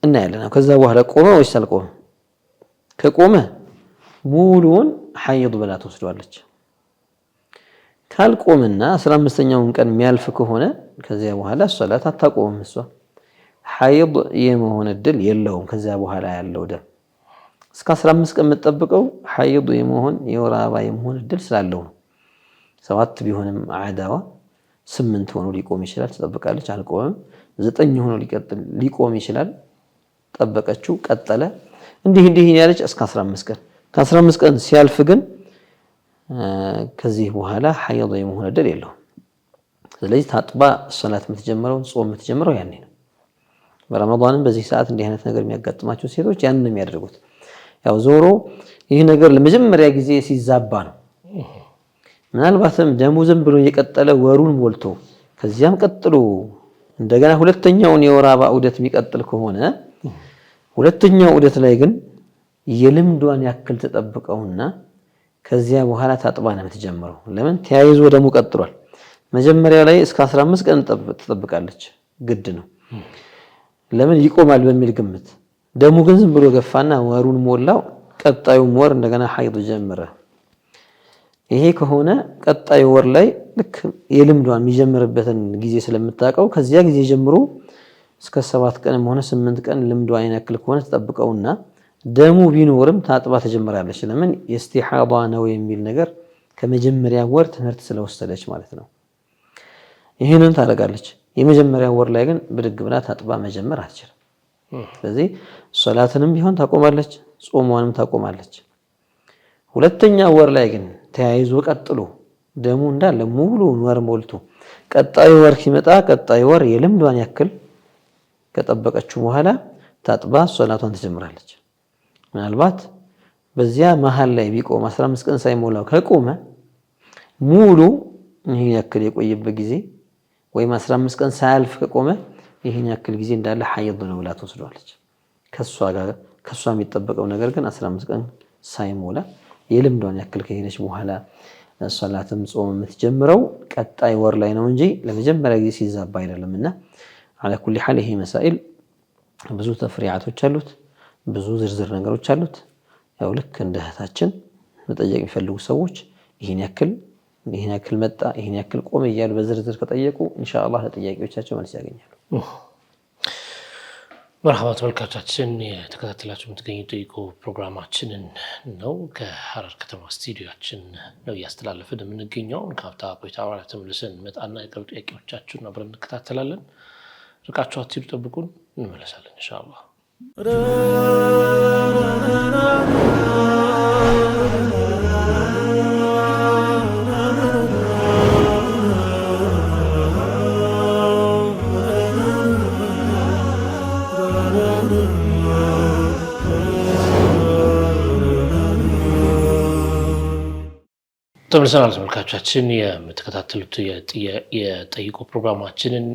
እናያለን። ከዛ በኋላ ቆመ ወይስ አልቆመ? ከቆመ ሙሉውን ሐይድ ብላ ትወስደዋለች። ካልቆመና 15ኛውን ቀን የሚያልፍ ከሆነ ከዚያ በኋላ ሶላት አታቆምም። እሷ ሐይድ የመሆን እድል የለውም። ከዚያ በኋላ ያለው ደም እስከ 15 ቀን የምትጠብቀው ሐይድ የመሆን የወር አበባ የመሆን እድል ስላለው ነው። 7 ቢሆንም ዓዳዋ 8 ሆኖ ሊቆም ይችላል፣ ትጠብቃለች፣ አልቆመም። 9 ሆኖ ሊቆም ይችላል፣ ጠበቀችው፣ ቀጠለ። እንዲህ ያለች እስከ 15 ቀን። ከ15 ቀን ሲያልፍ ግን ከዚህ በኋላ ሐይድ የመሆን እድል የለውም። ስለዚህ ታጥባ ሶላት የምትጀምረው ጾም የምትጀምረው ያኔ ነው። በረመዳንም በዚህ ሰዓት እንዲህ አይነት ነገር የሚያጋጥማቸው ሴቶች ያንን ነው የሚያደርጉት። ያው ዞሮ ይህ ነገር ለመጀመሪያ ጊዜ ሲዛባ ነው። ምናልባትም ደሙ ዝም ብሎ እየቀጠለ ወሩን ሞልቶ ከዚያም ቀጥሎ እንደገና ሁለተኛውን የወር አበባ ዑደት የሚቀጥል ከሆነ ሁለተኛው ዑደት ላይ ግን የልምዷን ያክል ተጠብቀውና ከዚያ በኋላ ታጥባ ነው የምትጀምረው። ለምን ተያይዞ ደሙ ቀጥሏል። መጀመሪያ ላይ እስከ 15 ቀን ትጠብቃለች፣ ግድ ነው። ለምን ይቆማል በሚል ግምት። ደሙ ግን ዝም ብሎ ገፋና ወሩን ሞላው፣ ቀጣዩም ወር እንደገና ሐይድ ጀመረ። ይሄ ከሆነ ቀጣዩ ወር ላይ ልክ የልምዷን የሚጀምርበትን ጊዜ ስለምታውቀው ከዚያ ጊዜ ጀምሮ እስከ 7 ቀንም ሆነ 8 ቀን ልምዷን ያክል ከሆነ ተጠብቀውና ደሙ ቢኖርም ታጥባ ተጀምራለች። ለምን የኢስቲሓዳ ነው የሚል ነገር ከመጀመሪያ ወር ትምህርት ስለወሰደች ማለት ነው። ይህንን ታደርጋለች። የመጀመሪያ ወር ላይ ግን ብድግ ብላ ታጥባ መጀመር አትችልም። ስለዚህ ሶላትንም ቢሆን ታቆማለች፣ ጾሟንም ታቆማለች። ሁለተኛ ወር ላይ ግን ተያይዞ ቀጥሎ ደሙ እንዳለ ሙሉ ወር ሞልቶ ቀጣዩ ወር ሲመጣ ቀጣዩ ወር የልምዷን ያክል ከጠበቀችው በኋላ ታጥባ ሶላቷን ትጀምራለች። ምናልባት በዚያ መሃል ላይ ቢቆም 15 ቀን ሳይሞላው ከቆመ ሙሉ ይሄን ያክል የቆየበት ጊዜ ወይም 15 ቀን ሳያልፍ ከቆመ ይሄን ያክል ጊዜ እንዳለ ሐይድ ነው ብላ ትወስደዋለች። ከሷ የሚጠበቀው ነገር ግን 15 ቀን ሳይሞላ የልምዷን ያክል ከሄደች በኋላ ሶላትም ጾም የምትጀምረው ቀጣይ ወር ላይ ነው እንጂ ለመጀመሪያ ጊዜ ሲዛባ አይደለምና على كل حال ይሄ መሳኢል ብዙ ተፍሪዓቶች አሉት፣ ብዙ ዝርዝር ነገሮች አሉት። ያው ልክ እንደ እህታችን መጠየቅ የሚፈልጉ ሰዎች ይሄን ያክል መጣ፣ ይሄን ያክል ቆመ እያሉ በዝርዝር ከጠየቁ ኢንሻአላህ ለጥያቄዎቻቸው መልስ ያገኛሉ። መርሐባ ተመልካቾቻችን፣ የተከታተላችሁ የምትገኙት ጠይቁ ፕሮግራማችንን ነው። ከሐረር ከተማ ስቱዲዮአችን ነው እያስተላለፍን የምንገኘው። ከሀብታ ቆይታ በኋላ ተመልሰን መጣና የቀሩ ጥያቄዎቻችሁን አብረን እንከታተላለን። ርቃችሁ አትሂዱ፣ ጠብቁን፣ እንመለሳለን ኢንሻአላህ። ተመልሰናል ተመልካቾቻችን። የምትከታተሉት የጠይቁ ፕሮግራማችንን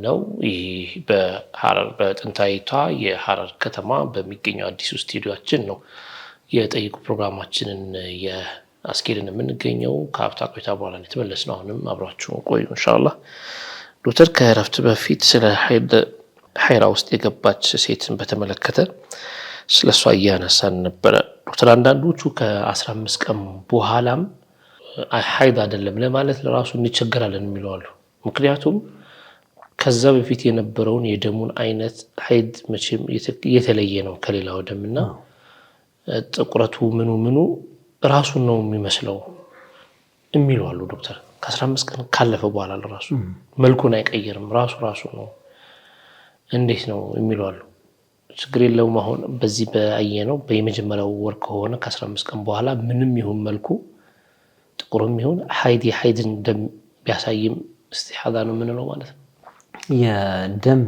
ነው። ይህ በሐረር በጥንታዊቷ የሐረር ከተማ በሚገኘው አዲሱ ስቱዲዮአችን ነው የጠይቁ ፕሮግራማችንን የአስኬድን የምንገኘው ከሀብታ ቆይታ በኋላ የተመለስነው። አሁንም አብራችሁ ቆዩ ኢንሻአላህ። ዶክተር ከእረፍት በፊት ስለ ሐይራ ውስጥ የገባች ሴትን በተመለከተ ስለሷ እያነሳን ነበረ። ዶክተር አንዳንዶቹ ከ15 ቀን በኋላም ሐይድ አይደለም ለማለት ለራሱ እንቸገራለን የሚሉ አሉ። ምክንያቱም ከዛ በፊት የነበረውን የደሙን አይነት ሐይድ መቼም የተለየ ነው ከሌላው ደምና ጥቁረቱ ምኑ ራሱን ነው የሚመስለው የሚሉ አሉ። ዶክተር ከ15 ቀን ካለፈ በኋላ ለራሱ መልኩን አይቀየርም ራሱ ነው እንዴት ነው የሚሉ አሉ። ችግር የለውም አሁን በዚህ በአየነው በየመጀመሪያው ወር ከሆነ ከ15 ቀን በኋላ ምንም ይሁን መልኩ ጥቁርም ይሁን ሐይድን ደም ቢያሳይም እስቲሐዳ ነው የምንለው ማለት ነው። የደም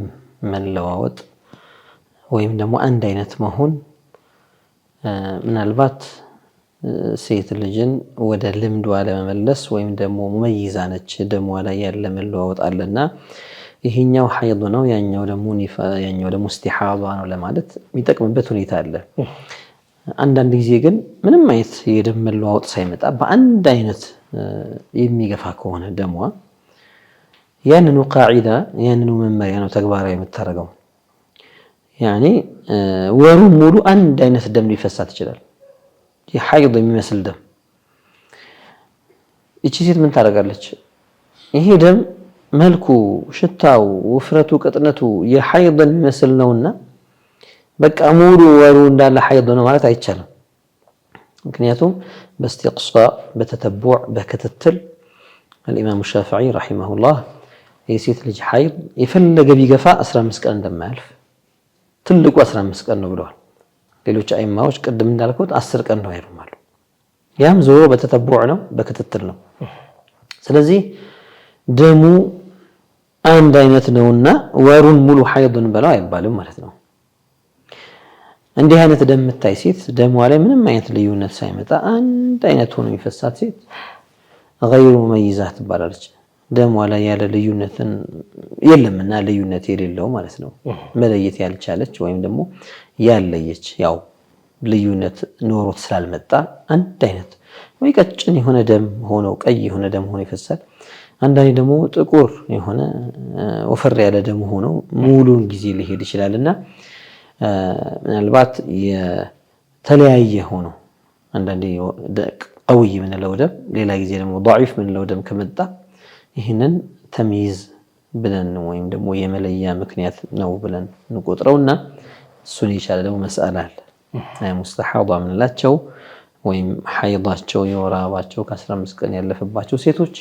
መለዋወጥ ወይም ደግሞ አንድ አይነት መሆን ምናልባት ሴት ልጅን ወደ ልምዷ ለመመለስ ወይም ደግሞ ሙመይዛ ነች ደሟ ላይ ያለ መለዋወጥ አለና ይሄኛው ሐይድ ነው ያኛው ደግሞ እስቲሐዳ ነው ለማለት የሚጠቅምበት ሁኔታ አለ። አንዳንድ ጊዜ ግን ምንም አይነት የደም መለዋወጥ ሳይመጣ በአንድ አይነት የሚገፋ ከሆነ ደሟ ያንኑ ቃዒዳ ያንኑ መመሪያ ነው ተግባራዊ የምታደርገው። ያኒ ወሩን ሙሉ አንድ አይነት ደም ሊፈሳት ይችላል፣ የሐይድ የሚመስል ደም። እቺ ሴት ምን ታደርጋለች? ይሄ ደም መልኩ፣ ሽታው፣ ውፍረቱ፣ ቅጥነቱ የሐይድ የሚመስል ነውና በቃ ሙሉ ወሩ እንዳለ ሐይድ ነው ማለት አይቻልም። ምክንያቱም በእስቲቅሷእ በተተቡዕ በክትትል الإمام الشافعي رحمه الله የሴት ልጅ ሐይድ የፈለገ ቢገፋ 15 ቀን እንደማያልፍ ትልቁ 15 ቀን ነው ብለዋል። ሌሎች አይማዎች ቅድም እንዳልኩት 10 ቀን ነው ይሩማሉ። ያም ዞሮ በተተቡዕ ነው በክትትል ነው። ስለዚህ ደሙ አንድ አይነት ነውና ወሩን ሙሉ ሐይድን በለው አይባልም ማለት ነው። እንዲህ አይነት ደም የምታይ ሴት ደሟ ላይ ምንም አይነት ልዩነት ሳይመጣ አንድ አይነት ሆኖ የሚፈሳት ሴት ገይሩ ሙመይዛ ትባላለች። ደሟ ላይ ያለ ልዩነትን የለምና ልዩነት የሌለው ማለት ነው። መለየት ያልቻለች ወይም ደግሞ ያለየች ያው ልዩነት ኖሮት ስላልመጣ አንድ አይነት ወይ ቀጭን የሆነ ደም ሆኖ ቀይ የሆነ ደም ሆኖ ይፈሳል። አንዳንዴ ደግሞ ጥቁር የሆነ ወፈር ያለ ደም ሆኖ ሙሉን ጊዜ ሊሄድ ይችላልና ምናልባት የተለያየ ሆኖ አንዳንዴ ቀውይ ምንለው ደም ሌላ ጊዜ ደግሞ ضعيف ምንለው ደም ከመጣ ይህንን ተምይዝ ብለን ወይም ደግሞ የመለያ ምክንያት ነው ብለን እንቆጥረውና እሱን ይቻላል። ደግሞ መስአላ አለ ሙስተሐዳ ምንላቸው ወይም ሐይዳቸው የወር አበባቸው ከ15 ቀን ያለፈባቸው ሴቶች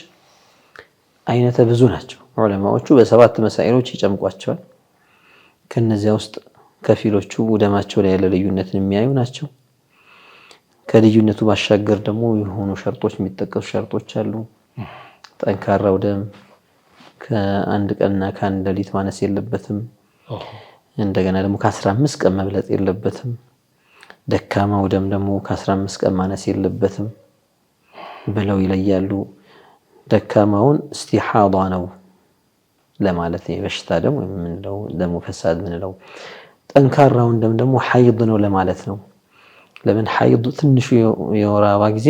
አይነተ ብዙ ናቸው። ዑለማዎቹ በሰባት መሳኢሎች ይጨምቋቸዋል። ከነዚያ ውስጥ ከፊሎቹ ደማቸው ላይ ያለ ልዩነትን የሚያዩ ናቸው። ከልዩነቱ ባሻገር ደግሞ የሆኑ ሸርጦች የሚጠቀሱ ሸርጦች አሉ። ጠንካራው ደም ከአንድ ቀንና ከአንድ ሌሊት ማነስ የለበትም። እንደገና ደግሞ ከ15 ቀን መብለጥ የለበትም። ደካማው ደም ደግሞ ከ15 ቀን ማነስ የለበትም ብለው ይለያሉ። ደካማውን እስቲሐዳ ነው ለማለት የበሽታ ደም ወይም ምንለው ደሙ ፈሳድ ምንለው፣ ጠንካራውን ደም ደግሞ ሐይድ ነው ለማለት ነው። ለምን ሐይድ ትንሹ የወር አበባ ጊዜ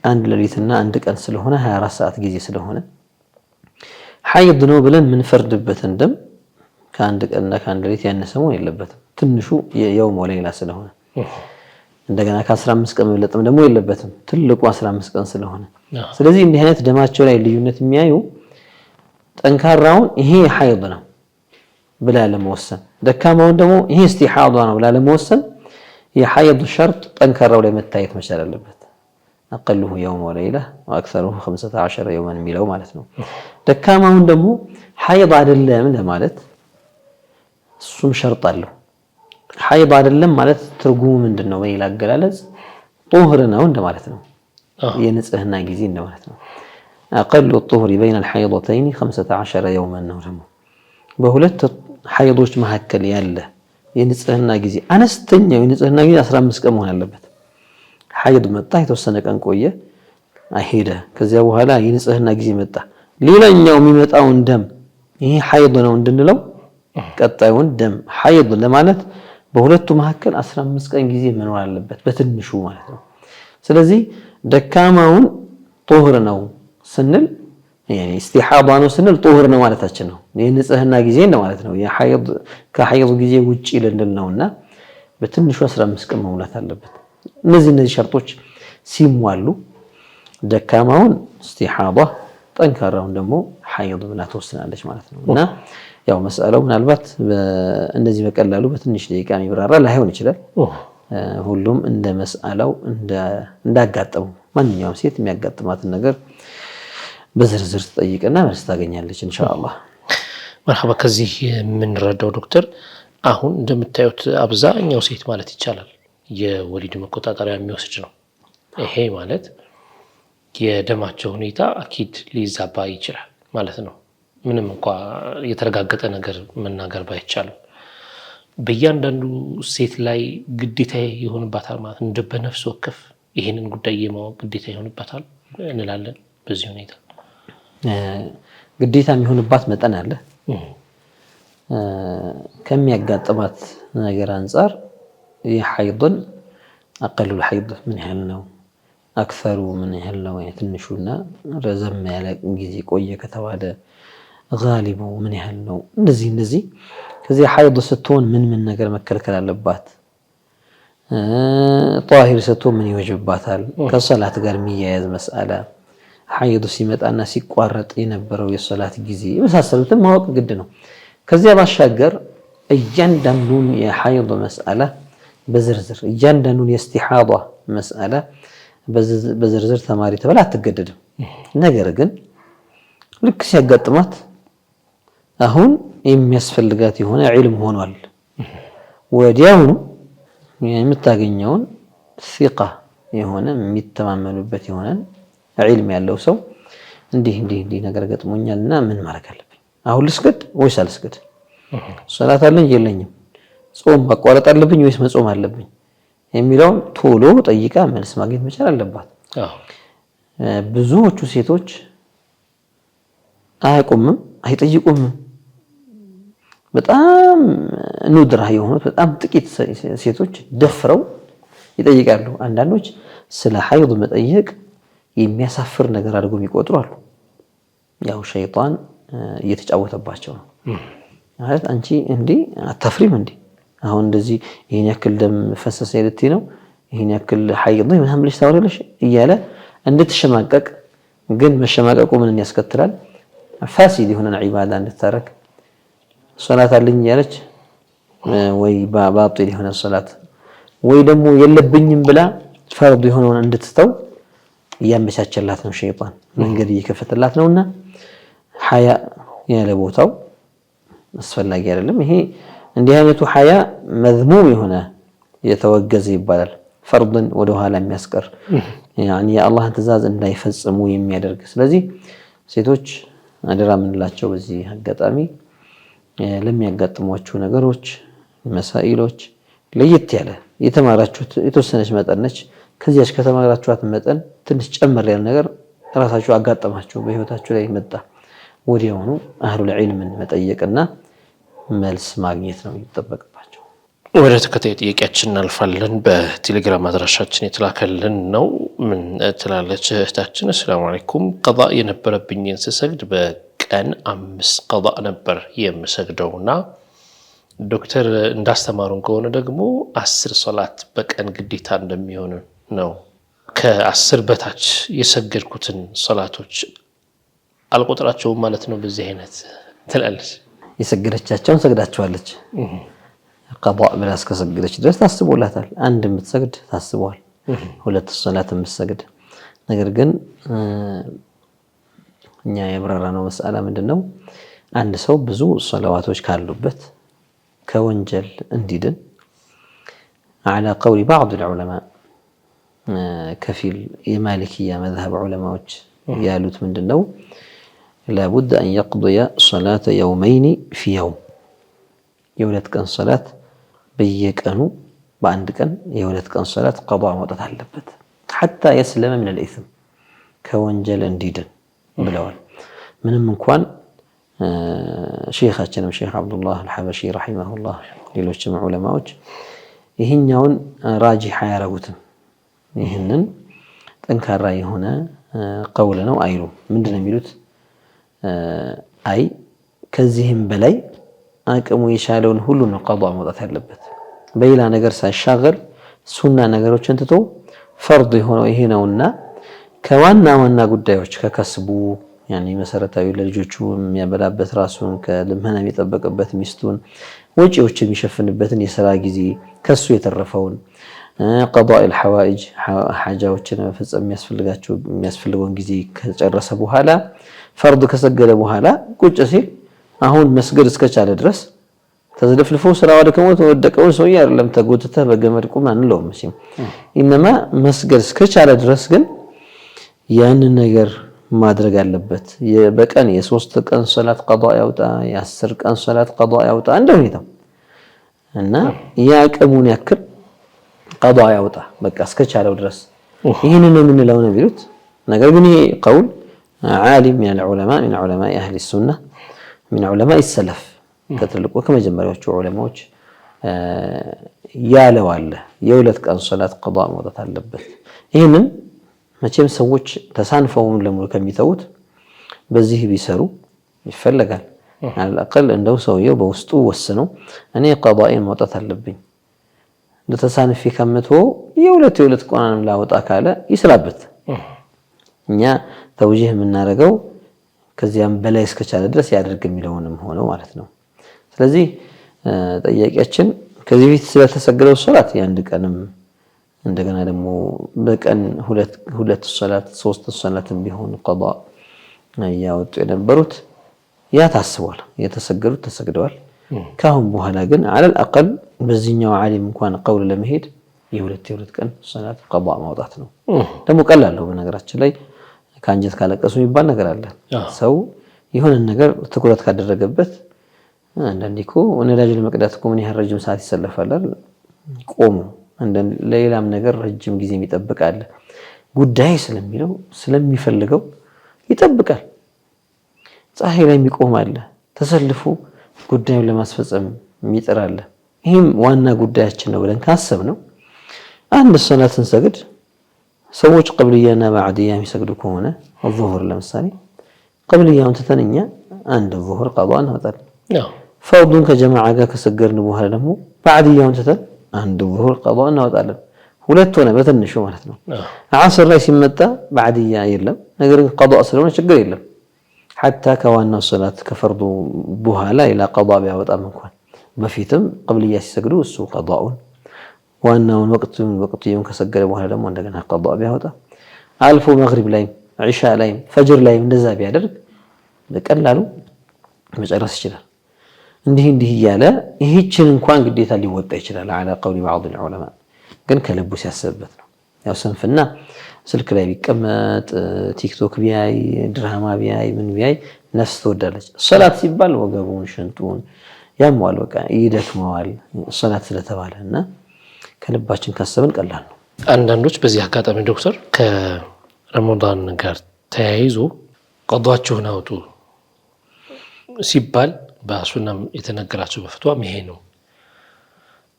አንድ ሌሊትና አንድ ቀን ስለሆነ 24 ሰዓት ጊዜ ስለሆነ ሐይድ ነው ብለን ምን ፈርድበትን ደም ከአንድ ቀንና ከአንድ ሌሊት ያነሰ መሆን የለበትም። ትንሹ የየውም ወለይላ ስለሆነ እንደገና ከ15 ቀን መብለጥም ደግሞ የለበትም ትልቁ 15 ቀን ስለሆነ። ስለዚህ እንዲህ አይነት ደማቸው ላይ ልዩነት የሚያዩ ጠንካራውን ይሄ ሐይድ ነው ብላ ለመወሰን፣ ደካማውን ደግሞ ይሄ እስቲሐዳ ነው ብላ ለመወሰን የሐይድ ሸርጥ ጠንካራው ላይ መታየት መቻል አለበት። أقله يوم وليلة وأكثره 15 يوما የሚለው ማለት ነው። ደካማውን ደግሞ ሐይድ አይደለም ለማለት እሱም ሸርጥ አለው። ሐይድ አይደለም ማለት ትርጉሙ ምንድነው? በሌላ አገላለጽ ጡህር ነው እንደማለት ነው። የንጽህና ጊዜ እንደማለት ነው። أقل الطهر بين الحيضتين 15 يوما ነው ደግሞ በሁለት ሐይዶች መካከል ያለ የንጽህና ጊዜ አነስተኛው የንጽህና ጊዜ 15 ቀን መሆን አለበት። ሐይድ መጣ የተወሰነ ቀን ቆየ አይሄደ ከዚያ በኋላ የንጽህና ጊዜ መጣ ሌላኛው የሚመጣውን ደም ይሄ ሐይድ ነው እንድንለው ቀጣዩን ደም ሐይድ ለማለት በሁለቱ መካከል 15 ቀን ጊዜ መኖር አለበት በትንሹ ማለት ነው። ስለዚህ ደካማውን ጦህር ነው ስንል يعني استحاضة ነው ስንል ጦህር ነው ማለታችን ነው። የንጽህና ጊዜ ነው ማለት ነው። የሐይድ ከሐይድ ጊዜ ውጪ ልንል ነውና በትንሹ 15 ቀን መሙላት አለበት። እነዚህ ሸርጦች ሲሟሉ ደካማውን استحاضة ጠንካራውን ደግሞ ሐይድ ብላ ተወስናለች ማለት ነው። እና ያው መስአለው ምናልባት እንደዚህ በቀላሉ በትንሽ ደቂቃ የሚብራራ ላይሆን ይችላል። ሁሉም እንደ መስአለው እንዳጋጠሙ ማንኛውም ሴት የሚያጋጥማትን ነገር በዝርዝር ትጠይቅና መልስ ታገኛለች ኢንሻአላህ። መርሐባ። ከዚህ የምንረዳው ዶክተር አሁን እንደምታዩት አብዛኛው ሴት ማለት ይቻላል የወሊድ መቆጣጠሪያ የሚወስድ ነው። ይሄ ማለት የደማቸው ሁኔታ አኪድ ሊዛባ ይችላል ማለት ነው። ምንም እንኳን የተረጋገጠ ነገር መናገር ባይቻልም በእያንዳንዱ ሴት ላይ ግዴታ ይሆንባታል ማለት እንደ በነፍስ ወከፍ ይሄንን ጉዳይ የማወቅ ግዴታ ይሆንባታል እንላለን። በዚህ ሁኔታ ግዴታ የሚሆንባት መጠን አለ። ከሚያጋጥማት ነገር አንፃር የሐይድን አቀሉ الحيض ምን ያህል ነው፣ አክሰሩ ምን ያህል ነው፣ ትንሹና ረዘም ያለ ጊዜ ቆየ ከተባለ ጋሊቡ ምን ያህል ነው። እንደዚህ ከዚህ ሐይድ ስትሆን ምን ነገር መከልከል አለባት፣ ጧሂር ስትሆን ምን ይወጅባታል፣ ከሰላት ጋር የሚያያዝ መስአላ፣ ሐይድ ሲመጣና ሲቋረጥ የነበረው የሶላት ጊዜ የመሳሰሉትን ማወቅ ግድ ነው። ከዚያ ባሻገር እያንዳንዱን የሐይድ መስአላ በዝርዝር እያንዳንዱን የእስቲሓዳ መስአላ በዝርዝር ተማሪ ተብላ አትገደድም። ነገር ግን ልክ ሲያጋጥማት አሁን የሚያስፈልጋት የሆነ ዒልም ሆኗል ወዲያውኑ የምታገኘውን ሲቃ የሆነ የሚተማመኑበት የሆነ ዒልም ያለው ሰው እንዲህ ነገር ገጥሞኛልና ምን ማድረግ አለብኝ፣ አሁን ልስገድ ወይስ አልስገድ፣ ሶላት አለኝ የለኝም፣ ጾም ማቋረጥ አለብኝ ወይስ መጾም አለብኝ የሚለውን ቶሎ ጠይቃ መልስ ማግኘት መቻል አለባት። ብዙዎቹ ሴቶች አያውቁምም አይጠይቁም። በጣም ኑድራ የሆኑት በጣም ጥቂት ሴቶች ደፍረው ይጠይቃሉ። አንዳንዶች ስለ ሐይድ መጠየቅ የሚያሳፍር ነገር አድርጎ የሚቆጥሩ አሉ። ያው ሸይጣን እየተጫወተባቸው ነው ማለት አንቺ እንዴ አታፍሪም እንዴ አሁን እንደዚህ ይሄን ያክል ደም ፈሰሰ ይልቲ ነው ይሄን ያክል ሐይድ ነው ምናምን ልጅ ታወራለሽ እያለ እንድትሸማቀቅ። ግን መሸማቀቁ ምን ያስከትላል? ፋሲድ የሆነ ዒባዳ እንድታረግ ሶላት አለኝ ያለች ወይ ባጢል የሆነ ሶላት ወይ ደግሞ የለብኝም ብላ ፈርድ የሆነውን እንድትተው እያመቻቸላት ነው ሸይጣን፣ መንገድ እየከፈተላት ነውና ሐያ ያለ ቦታው አስፈላጊ አይደለም። ይሄ እንዲህ አይነቱ ሐያ መዝሙም የሆነ የተወገዘ ይባላል። ፈርድን ወደ ኋላ የሚያስቀር ያኒ የአላህን ትእዛዝ እንዳይፈጽሙ የሚያደርግ። ስለዚህ ሴቶች አደራ ምንላቸው በዚህ አጋጣሚ ለሚያጋጥሟችሁ ነገሮች መሳኢሎች ለየት ያለ የተማራችሁት የተወሰነች መጠን ነች። ከዚያች ከተማራችኋት መጠን ትንሽ ጨመር ያለ ነገር ራሳችሁ አጋጠማችሁ በህይወታችሁ ላይ መጣ ወዲያውኑ አህሉል ዒልምን መጠየቅና መልስ ማግኘት ነው የሚጠበቅባቸው። ወደ ተከታዩ ጥያቄያችን እናልፋለን። በቴሌግራም አድራሻችን የተላከልን ነው። ምን ትላለች እህታችን? ሰላም አለይኩም። ቀዳ የነበረብኝን ስሰግድ በቀን 5 ቀዳ ነበር የምሰግደውና ዶክተር እንዳስተማሩን ከሆነ ደግሞ 10 ሶላት በቀን ግዴታ እንደሚሆን ነው። ከ10 በታች የሰገድኩትን ሶላቶች አልቆጥራቸውም ማለት ነው በዚህ አይነት ትላለች። የሰገደቻቸውን ሰግዳቸዋለች። ቀዳ ብላ እስከሰገደች ድረስ ታስቦላታል። አንድ የምትሰግድ ታስበዋል፣ 2 ሶላት የምትሰግድ። ነገር ግን እኛ የብራራ ነው መስአላ ምንድነው? አንድ ሰው ብዙ ሶላዋቶች ካሉበት ከወንጀል እንዲድን على قول بعض العلماء كفيل የማሊኪያ መዝሀብ ዑለማዎች ያሉት ምንድነው? لابد أن يقضي صلاة يومين في يوم የሁለት ቀን ሶላት በየቀኑ በአንድ ቀን የሁለት ቀን ሶላት ቀዷ መውጣት አለበት حتى يسلم من الإثم ከወንጀል እንዲድን ብለዋል። ምንም እንኳን ሼኻችንም ሼኽ አብዱላህ አልሐበሺ ረሒመሁላህ ሌሎችም ዑለማዎች ይህኛውን ራጂሕ አያረጉትም። ይህንን ጠንካራ የሆነ ቀውል ነው አይሉም። ምንድን ነው የሚሉት? አይ ከዚህም በላይ አቅሙ የቻለውን ሁሉ ነው ቀዷ መውጣት ያለበት። በሌላ ነገር ሳይሻገር ሱና ነገሮችን ትቶ ፈርድ የሆነው ይሄ ነውና ከዋና ዋና ጉዳዮች ከከስቡ ያኔ መሰረታዊ ለልጆቹ የሚያበላበት ራሱን ከልመና የሚጠበቅበት ሚስቱን ወጪዎች የሚሸፍንበትን የሥራ ጊዜ ከሱ የተረፈውን ቀዷኢል ሐዋኢጅ ሐጃዎችን መፈጸም የሚያስፈልገውን ጊዜ ከጨረሰ በኋላ ፈርድ ከሰገደ በኋላ ቁጭ ሲል አሁን መስገድ እስከቻለ ድረስ ተዝለፍልፎ ስራ ወደከሞት ወደቀውን ሰውዬ አይደለም ተጎትተህ በገመድ ቁም አንለውም። መቼም ኢነማ መስገድ እስከቻለ ድረስ ግን ያንን ነገር ማድረግ አለበት። በቀን የ3 ቀን ሶላት ቀዷ ያውጣ፣ የ10 ቀን ሶላት ቀዷ ያውጣ እንደ ሁኔታው እና ያቀሙን ያክል ቀዷ ያውጣ በቃ እስከቻለው ድረስ ይህንን ነው የምንለው ነው ቢሉት። ነገር ግን ይሄ ቀውል ዓሊም ሚን ዑለማኢ አህሊ ሱና ሚን ዑለማኢ ሰለፍ ከትልቁ ከመጀመሪያዎቹ ዑለማዎች ያለው አለ የ2 ቀን ሶላት ቀዷ መውጣት አለበት። ይህንን መቼም ሰዎች ተሳንፈውን ለሙሉ ከሚተውት በዚህ ቢሰሩ ይፈለጋል። አልአቀል እንደው ሰውየው በውስጡ ወስነው እኔ ቀዷኢን መውጣት አለብኝ ለተሳንፊ ከምቶ የ2 ቀናንም ላወጣ ካለ ይስራበት። እኛ ተውጂህ የምናደርገው ከዚያም በላይ እስከቻለ ድረስ ያደርግ የሚለውንም ሆነው ማለት ነው። ስለዚህ ጠያቂያችን ከዚህ በፊት ስለተሰገደው ሶላት የአንድ ቀንም እንደገና ደግሞ በቀን 2 ሶላት 3 ሶላትም ቢሆን ቀዷ ያወጡ የነበሩት ያ ታስቧል፣ የተሰገዱት ተሰግደዋል። ካሁን በኋላ ግን አለል አቀል በዚህኛው ዓሊም እንኳን ቀውል ለመሄድ የ2 ቀን ሶላት ቀዷ ማውጣት ነው። ደግሞ ቀላል ነው። በነገራችን ላይ ከአንጀት ካለቀሱ የሚባል ነገር አለ። ሰው የሆነ ነገር ትኩረት ካደረገበት አንዳንዴ እኮ ነዳጅ ለመቅዳት እኮ ምን ያህል ረጅም ሰዓት ይሰለፋል ቆሞ። ለሌላም ነገር ረጅም ጊዜ ይጠብቃል። ጉዳይ ስለሚለው ስለሚፈልገው ይጠብቃል። ፀሐይ ላይ የሚቆም አለ፣ ተሰልፎ ጉዳዩን ለማስፈጸም የሚጥር አለ። ይህም ዋና ጉዳያችን ነው ብለን ካሰብ ነው አንድ ሶላትን ሰግድ ሰዎች ቀብልያና ባዕድያ የሚሰግዱ ከሆነ ዙሁር ለምሳሌ ቀብልያውን ትተን እኛ አንድ ዙሁር ቀዷ እናወጣለን። ፈርዱን ከጀማዓ ጋር ከሰገድን በኋላ ደግሞ ባዕድያውን ትተን አንድ ዙሁር ቀዷ እናወጣለን። 2 ሆነ በትንሹ ማለት ነው። ዓስር ላይ ሲመጣ ባዕድያ የለም፣ ነገር ግን ቀዷ ስለሆነ ችግር የለም። ሐታ ከዋናው ሶላት ከፈርዱ በኋላ ኢላ ቀዷ ቢያወጣም እንኳን በፊትም ቀብልያ ሲሰግዱ እሱ ቀዷውን ዋናውን ወቅቱን ከሰገደ በኋላ ደግሞ እንደገና ቀዷ ቢያወጣ አልፎ መግሪብ ላይም ዒሻ ላይም ፈጅር ላይም እንደዛ ቢያደርግ በቀላሉ መጨረስ ይችላል። እንዲህ እያለ ይህችን እንኳን ግዴታ ሊወጣ ይችላል አላ ቀውሊ ባዕድ ዑለማ። ግን ከልቡ ሲያስብበት ነው። ያው ስንፍና ስልክ ላይ ቢቀመጥ ቲክቶክ ቢያይ ድራማ ቢያይ ምን ቢያይ ነፍስ ትወዳለች። ሶላት ሲባል ወገቡን ሽንጡን ያሟል፣ በቃ ይደክመዋል ሶላት ስለተባለ እና ከልባችን ካሰብን ቀላል ነው። አንዳንዶች በዚህ አጋጣሚ ዶክተር ከረመዳን ጋር ተያይዞ ቀዷችሁን አውጡ ሲባል በሱናም የተነገራቸው በፍትዋም ይሄ ነው።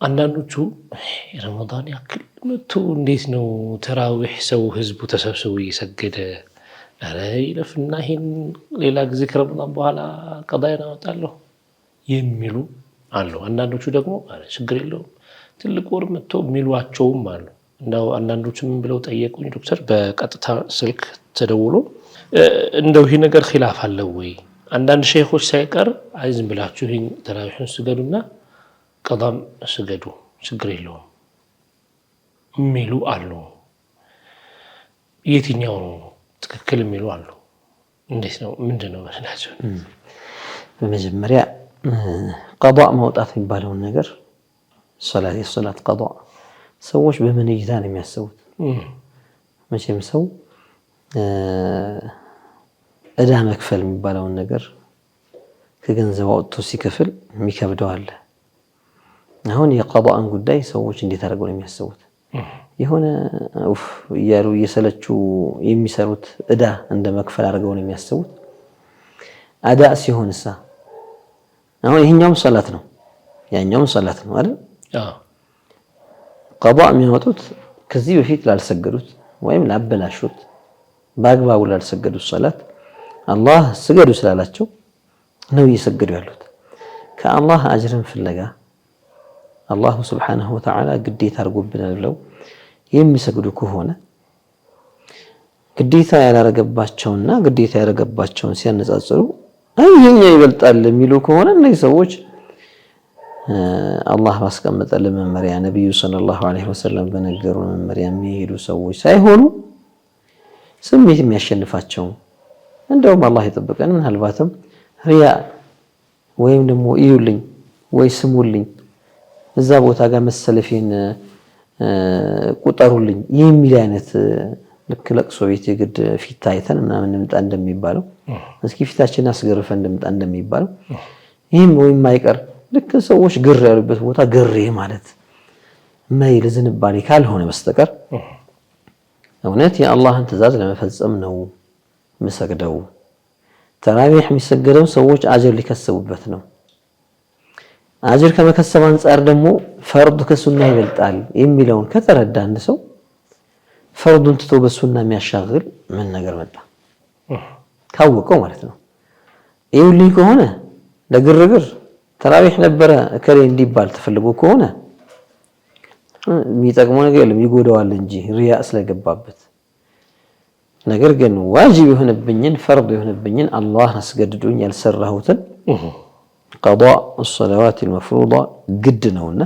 አንዳንዶቹ ረመዳን ያክል መቶ እንዴት ነው ተራዊህ ሰው ህዝቡ ተሰብስቦ እየሰገደ ኧረ ይለፍና ይሄን ሌላ ጊዜ ከረመዳን በኋላ ቀዳይን አወጣለሁ የሚሉ አሉ። አንዳንዶቹ ደግሞ ኧረ ችግር የለውም ትልቅ ወር መጥቶ የሚሏቸውም አሉ። እንደው አንዳንዶቹ ምን ብለው ጠየቁኝ ዶክተር፣ በቀጥታ ስልክ ተደውሎ እንደው ይሄ ነገር ኺላፍ አለው ወይ? አንዳንድ ሼኾች ሳይቀር አይ ዝም ብላችሁ ይሄን ተራዊህን ስገዱና ቀዳም ስገዱ ችግር የለውም የሚሉ አሉ። የትኛው ነው ትክክል የሚሉ አሉ? እንዴት ነው ምንድነው መስላችሁ? በመጀመሪያ ቀዷ ማውጣት የሚባለውን ነገር የሶላት ቀዷ ሰዎች በምን እይታ ነው የሚያስቡት? መቼም ሰው እዳ መክፈል የሚባለውን ነገር ከገንዘብ አውጥቶ ሲከፍል የሚከብደው አለ። አሁን የቀዷን ጉዳይ ሰዎች እንዴት አድርገው ነው የሚያስቡት? የሆነ እያሉ እየሰለቹ የሚሰሩት እዳ እንደ መክፈል አድርገው ነው የሚያስቡት። አዳእ ሲሆንሳ አሁን ይሄኛውም ሰላት ነው ያኛውም ሰላት ነው አይደል? ቀዷ የሚያወጡት ከዚህ በፊት ላልሰገዱት ወይም ላበላሹት በአግባቡ ላልሰገዱት ሰላት አላህ ስገዱ ስላላቸው ነው እየሰገዱ ያሉት። ከአላህ አጅርን ፍለጋ አላሁ ስብሓነሁ ወተዓላ ግዴታ አድርጎብናል ብለው የሚሰግዱ ከሆነ ግዴታ ያላረገባቸውና ግዴታ ያረገባቸውን ሲያነጻጽሩ ይሄኛው ይበልጣል የሚሉ ከሆነ እነዚህ ሰዎች አላህ ባስቀመጠልን መመሪያ ነብዩ ሰለላሁ ዐለይሂ ወሰለም በነገሩን መመሪያ የሚሄዱ ሰዎች ሳይሆኑ ስሜት የሚያሸንፋቸው እንደውም አላህ ይጠብቀን ምናልባትም ሪያ ወይም ደግሞ እዩልኝ ወይ ስሙልኝ እዛ ቦታ ጋር መሰለፌን ቁጠሩልኝ የሚል አይነት ልክ ለቅሶ ቤት የግድ ፊት አይተን ምናምን እንምጣ እንደሚባለው እስኪ ፊታችንን አስገርፈን እንምጣ እንደሚባለው ይህም ወይም አይቀር ልክ ሰዎች ግር ያሉበት ቦታ ግሬ ማለት ማይል ዝንባሌ ካልሆነ በስተቀር እውነት የአላህን ትእዛዝ ለመፈጸም ነው መስገደው። ተራዊህ የሚሰገደው ሰዎች አጅር ሊከሰቡበት ነው። አጅር ከመከሰብ አንፃር ደግሞ ፈርድ ከሱና ይበልጣል የሚለውን ከተረዳ አንድ ሰው ፈርዱን ትቶ በሱና የሚያሻግል ምን ነገር መጣ ካወቀው ማለት ነው። ይኸውልኝ ከሆነ ለግርግር ተራዊህ ነበረ እከሌ እንዲባል ተፈልጎ ከሆነ የሚጠቅመው ነገር የለም ይጎዳዋል እንጂ ሪያ ስለገባበት። ነገር ግን ዋጅብ የሆነብኝን ፈርድ የሆነብኝን አላህ አስገድዶኝ ያልሰራሁትን ቀዷእ الصلوات المفروضة ግድ ነውና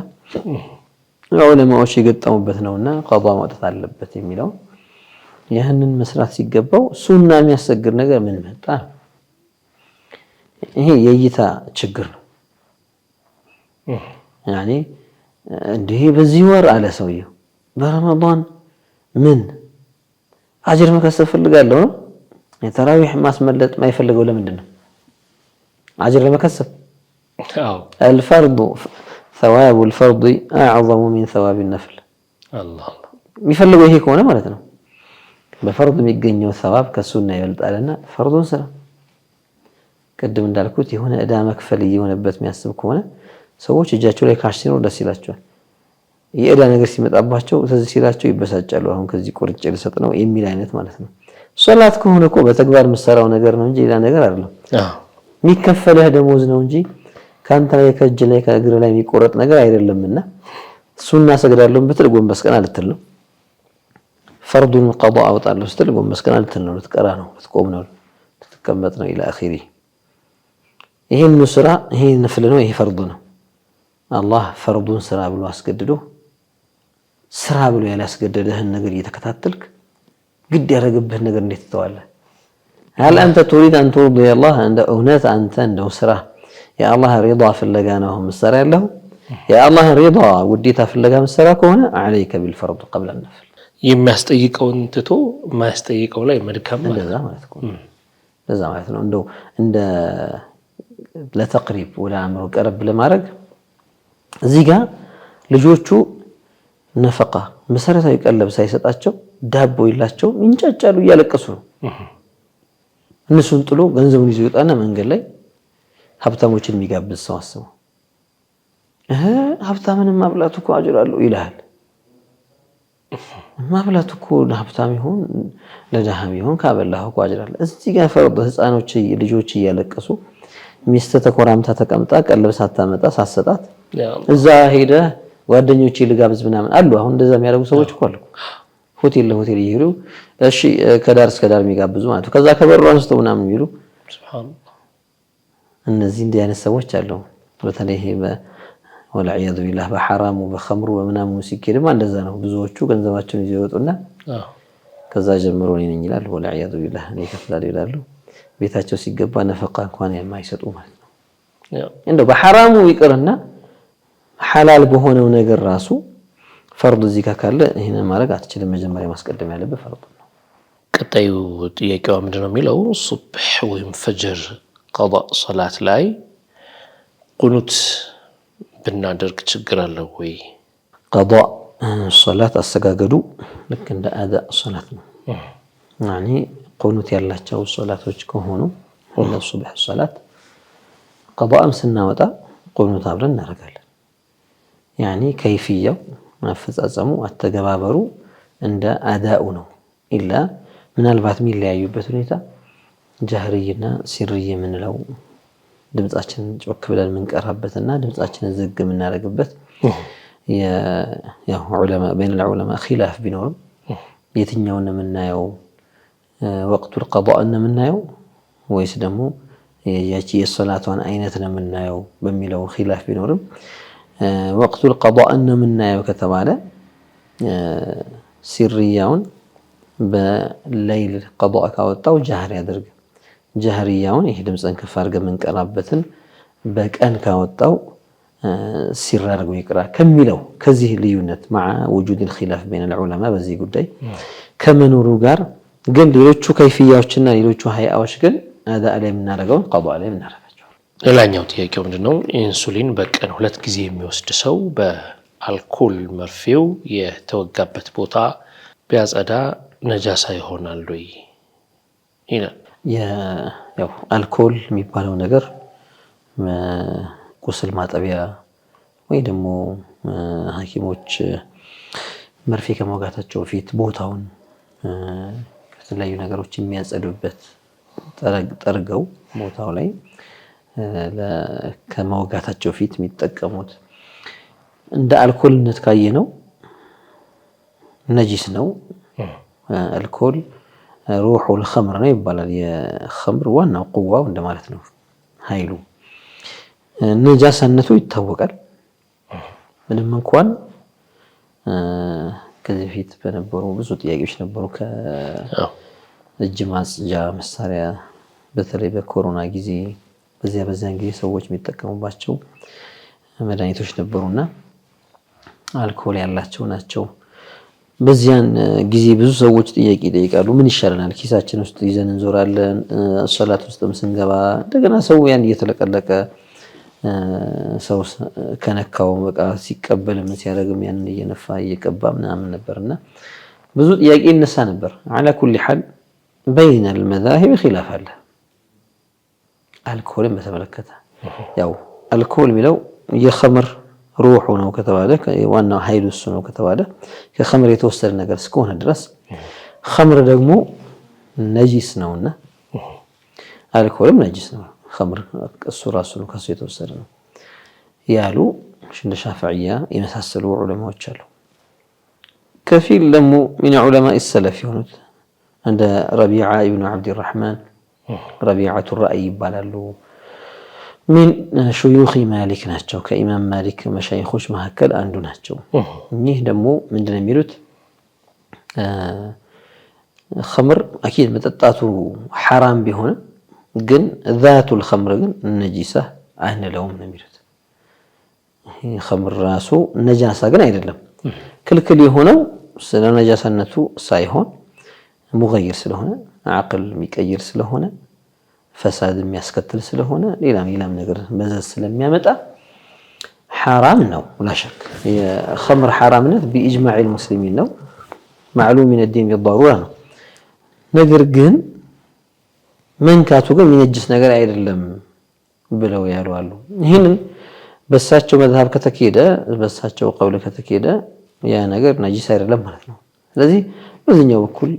ዑለማዎች የገጠሙበት ነውና ቀዷእ ማውጣት አለበት የሚለው ያንን መስራት ሲገባው ሱና የሚያሰግድ ነገር ምን መጣ? ይሄ የእይታ ችግር ነው። ያኒ እንዴ በዚህ ወር አለ ሰውየው በረመዳን ምን አጅር መከሰብ ፈልጋለሁ ነው። የተራዊህ ማስመለጥ ማይፈልገው ለምንድን ነው? አጅር ለመከሰብ الفرض ثواب الفرض أعظم من ثواب النفل الله የሚፈልገው ይሄ ከሆነ ማለት ነው። በፈርድ የሚገኘው ثواب ከሱና ይበልጣልና ፈርዱን ስራ ቅድም እንዳልኩት የሆነ እዳ መክፈል እየሆነበት የሚያስብ ከሆነ ሰዎች እጃቸው ላይ ካሽ ሲኖር ደስ ይላቸዋል። የእዳ ነገር ሲመጣባቸው ስለዚህ ሲላቸው ይበሳጫሉ። አሁን ከዚህ ቁርጭ ልሰጥ ነው የሚል አይነት ማለት ነው። ሶላት ከሆነ እኮ በተግባር መሰራው ነገር ነው እንጂ ሌላ ነገር አይደለም። የሚከፈልህ ደሞዝ ነው እንጂ ካንተ ላይ ከእጅ ላይ ከእግር ላይ የሚቆረጥ ነገር አይደለምና ሱና ሰግዳለሁ ብትል ጎንበስ ቀና ልትል ነው። ፈርዱን ቀዷእ አውጣለሁ ስትል ጎንበስ ቀና ልትል ነው። ልትቀራ ነው፣ ልትቆም ነው፣ ልትቀመጥ ነው ኢላ አኺሪ። ይሄን ስራ ይሄ ነፍል ነው፣ ይሄ ፈርዱ ነው። አላህ ፈርዱን ስራ ብሎ አስገድዶ ስራ ብሎ ያላስገደደህን ነገር እየተከታተልክ ግድ ያደረገብህን ነገር እንዴት ትተዋለህ? هل أنت تريد أن ترضي الله عند أونات أنت عنده سرا يا الله رضا في اللجانهم السرا له يا الله رضا وديتها في اللجان السرا كونه عليك بالفرض قبل النفل يما يستيقوا انتو ما يستيقوا لا يملكهم لازم ما تكون لازم ما تكون عند لا تقريب ولا عمره قرب لمارق زيجا ልጆቹ ነፈቃ መሰረታዊ ቀለብ ሳይሰጣቸው ዳቦ ይላቸው እንጫጫሉ እያለቀሱ ነው። እነሱን ጥሎ ገንዘቡን ይዞ ይወጣና መንገድ ላይ ሀብታሞችን የሚጋብዝ ሰው አስበው ሀብታምን ማብላቱ እኮ አጅር አለው ይላል። ማብላቱ እኮ ለሀብታም ይሁን ለድሃም ይሁን ካበላው እኮ አጅር አለ። እዚህ ጋር ፈርድ ህፃኖች ልጆች እያለቀሱ ሚስት ተኮራምታ ተቀምጣ ቀለብ ሳታመጣ ሳሰጣት እዛ ሄደ ጓደኞቼ ልጋብዝ ምናምን አሉ። አሁን እንደዛ የሚያደርጉ ሰዎች እኮ አሉ። ሆቴል ለሆቴል ይሄዱ እሺ ከዳር እስከ ዳር የሚጋብዙ ማለት ከዛ ከበሩ አንስተው ምናምን የሚሉ ሱብሃንአላህ። እነዚህ እንዲህ አይነት ሰዎች አሉ። በተለይ ይሄ ወልዒያዙ ቢላህ በሐራሙ በኸምሩ በምናምኑ ሲኬድማ እንደዛ ነው። ብዙዎቹ ገንዘባቸውን ይዘው ይወጡና ከዛ ጀምሮ እኔ ነኝ ይላል። ወልዒያዙ ቢላህ እኔ ከፍላለሁ ይላሉ። ቤታቸው ሲገባ ነፈቃ እንኳን የማይሰጡ ማለት ነው። እንደው በሐራሙ ይቅርና ሐላል በሆነው ነገር ራሱ ፈርድ እዚህ ጋር ካለ ይሄን ማድረግ አትችልም። መጀመሪያ ማስቀደም ያለበት ፈርድ ነው። ቀጣዩ ጥያቄው ምንድነው የሚለው ሱብህ ወይም ፈጅር ቀዷእ ሶላት ላይ ቁኑት ብናደርግ ችግር አለው ወይ? ቀዷእ ሶላት አሰጋገዱ ልክ እንደ አዳእ ሶላት ነው። ያኒ ቁኑት ያላቸው ሶላቶች ከሆኑ ለሱብህ ሶላት ቀዷም ስናወጣ ቁኑት አብረን እናደርጋለን። ያኒ ከይፍያው ማፈጻጸሙ አተገባበሩ እንደ አዳኡ ነው። ኢላ ምናልባት የሚለያዩበት ሁኔታ ጀህርይና ሲርይ የምንለው ድምጻችንን ጮክ ብለን የምንቀራበትና ድምጻችንን ዝግ የምናደርግበት ያው ዑለማ በይነ ዑለማ ኺላፍ ቢኖርም የትኛውን የምናየው ወቅቱል ቀዷእ የምናየው ወይስ ደግሞ ያቺ የሶላቷን አይነት ነው የምናየው በሚለው ኺላፍ ቢኖርም ወቅቱል ቀዷእ የምናየው ከተባለ ሲርያውን በሌይል ቀዷእ ካወጣው ጀህር ያደርግ፣ ጀህርያውን ይሄ ድምፅን ከፍ አድርገን የምንቀራበትን በቀን ካወጣው ሲር አድርገው ይቅራ ከሚለው ከዚህ ልዩነት مع وجود الخلاف بين العلماء በዚህ ጉዳይ ከመኖሩ ጋር ግን ሌሎቹ ከይፍያዎችና ሌሎቹ ሀይአዎች ግን አዳእ ላይ የምናደርገውን ቀዷእ ላይ የምናደርጋቸው። ሌላኛው ጥያቄው ምንድነው? ኢንሱሊን በቀን 2 ጊዜ የሚወስድ ሰው በአልኮል መርፌው የተወጋበት ቦታ ቢያጸዳ ነጃሳ ይሆናል ወይ ይላል። ያው አልኮል የሚባለው ነገር ቁስል ማጠቢያ ወይ ደግሞ ሐኪሞች መርፌ ከመውጋታቸው ፊት ቦታውን ከተለያዩ ነገሮች የሚያጸዱበት ጠርገው ቦታው ላይ ከመውጋታቸው ፊት የሚጠቀሙት እንደ አልኮልነት ካየነው ነጂስ ነው። አልኮል ሩሑል ኸምር ነው ይባላል። የኸምር ዋናው ቁዋው እንደማለት ነው ኃይሉ። ነጃሳነቱ ይታወቃል። ምንም እንኳን ከዚህ ፊት በነበሩ ብዙ ጥያቄዎች ነበሩ ከእጅ ማጽጃ መሳሪያ በተለይ በኮሮና ጊዜ በዚያን ጊዜ ሰዎች የሚጠቀሙባቸው መድኃኒቶች ነበሩና አልኮል ያላቸው ናቸው። በዚያን ጊዜ ብዙ ሰዎች ጥያቄ ይጠይቃሉ። ምን ይሻለናል? ኪሳችን ውስጥ ይዘን እንዞራለን፣ ሶላት ውስጥም ስንገባ እንደገና ሰው ያን እየተለቀለቀ ሰው ከነካው በቃ ሲቀበልም ሲያደርግም ያንን እየነፋ እየቀባ ምናምን ነበርና ብዙ ጥያቄ ይነሳ ነበር። على كل حال بين المذاهب خلاف አለ። አልኮልን በተመለከተ ያው አልኮል የሚለው የኸምር ሩሑ ነው ከተባለ ዋናው ኃይሉ እሱ ነው ከተባለ ከኸምር የተወሰደ ነገር እስከሆነ ድረስ ኸምር ደግሞ ነጂስ ነውና አልኮልም ነጂስ ነው። ኸምር እሱ ራሱ ነው ከሱ የተወሰደ ነው ያሉ እንደ ሻፊዕያ የመሳሰሉ ዑለማዎች አሉ። ከፊል ደግሞ من علماء السلف የሆኑት እንደ ረቢዓ ኢብኑ አብድራህማን ረቢዓቱ الرأي ይባላሉ። من شيوخ مالك ናቸው። ከኢማም ማሊክ መሻይኾች መካከል አንዱ ናቸው። እኚህ ደግሞ ምንድነው የሚሉት? ኸምር አኪድ መጠጣቱ ሐራም ቢሆንም ግን ዛቱል ኸምር ግን ነጂሳ አንለውም ነው የሚሉት። ኸምር ራሱ ነጃሳ ግን አይደለም። ክልክል የሆነው ስለ ነጃሳነቱ ሳይሆን ሙገይር ስለሆነ አቅል የሚቀይር ስለሆነ ፈሳድ የሚያስከትል ስለሆነ ሌላም ነገር መዘዝ ስለሚያመጣ ሐራም ነው። ላሸክ የኸምር ሐራምነት بإجماع المسلمين ነው። معلوم من الدين بالضرورة ነው። ነገር ግን መንካቱ ግን የሚነጅስ ነገር አይደለም ብለው ያሉ አሉ። ይሄንን በሳቸው መዝሐብ ከተከሄደ በሳቸው ቀውል ከተከሄደ ያ ነገር ነጂስ አይደለም ማለት ነው። ስለዚህ በዚህኛው በኩል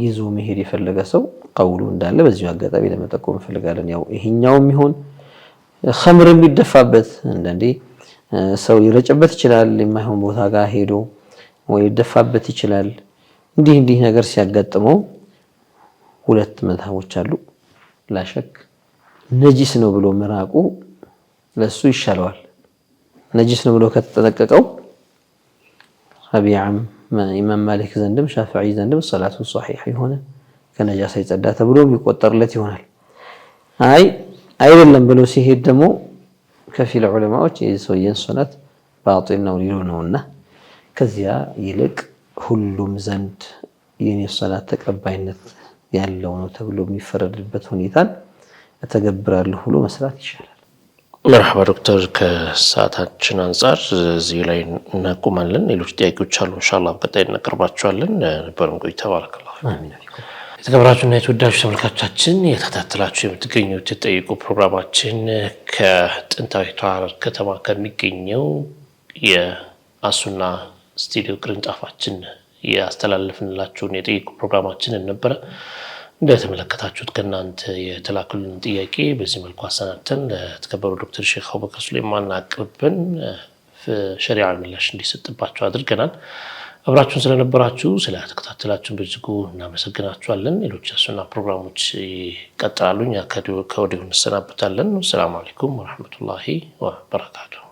ይዞ መሄድ የፈለገ ሰው ቀውሉ እንዳለ በዚሁ አጋጣሚ ለመጠቆም እንፈልጋለን። ያው ይሄኛውም ይሁን ኸምር የሚደፋበት እንደንዴ ሰው ይረጭበት ይችላል። የማይሆን ቦታ ጋር ሄዶ ወይ ይደፋበት ይችላል። እንዲህ ነገር ሲያጋጥመው ሁለት መዝሐቦች አሉ። ላሸክ ነጂስ ነው ብሎ መራቁ ለሱ ይሻለዋል። ነጂስ ነው ብሎ ከተጠነቀቀው ረቢዓም ኢማም ማሊክ ዘንድም ሻፊዒ ዘንድም ሰላቱ ሷሂህ የሆነ ከነጃሳ ይጸዳ ተብሎ የሚቆጠርለት ይሆናል። አይደለም ብሎ ሲሄድ ደግሞ ከፊል ዑለማዎች የሰውየን ሶላት ባጢል ነው ሊሉ ነውና ከዚያ ይልቅ ሁሉም ዘንድ የኔ ሶላት ተቀባይነት ያለው ነው ተብሎ የሚፈረድበት ሁኔታን ተገብራለሁ ብሎ መስራት ይሻላል። መርሐባ ዶክተር፣ ከሰዓታችን አንፃር እዚህ ላይ እናቆማለን። ሌሎች ጥያቄዎች አሉ ኢንሻአላህ በቀጣይ እናቀርባቸዋለን። ነበረን ቆይታ ባረከላሁ። አሚን። የተከበራችሁና የተወዳጁ ተመልካቾቻችን የተከታተላችሁ የምትገኙት የጠይቁ ፕሮግራማችን ከጥንታዊቷ ከተማ ከሚገኘው የአሱና ስቱዲዮ ቅርንጫፋችን ያስተላለፍንላችሁን የጠይቁ ፕሮግራማችንን ነበረ። እንደተመለከታችሁት ከናንተ የተላኩልን ጥያቄ በዚህ መልኩ አሰናድተን ለተከበሩ ዶክተር ሼክ አቡበከር ሱሌማን አቅርበን ሸሪዓ ምላሽ እንዲሰጥባቸው አድርገናል። አብራችሁን ስለነበራችሁ ስለተከታተላችሁን በእጅጉ እናመሰግናችኋለን። ሌሎች የሱና ፕሮግራሞች ይቀጥላሉ። እኛ ከወዲሁ እንሰናበታለን። ሰላም አለይኩም ወራህመቱላሂ ወበረካቱሁ።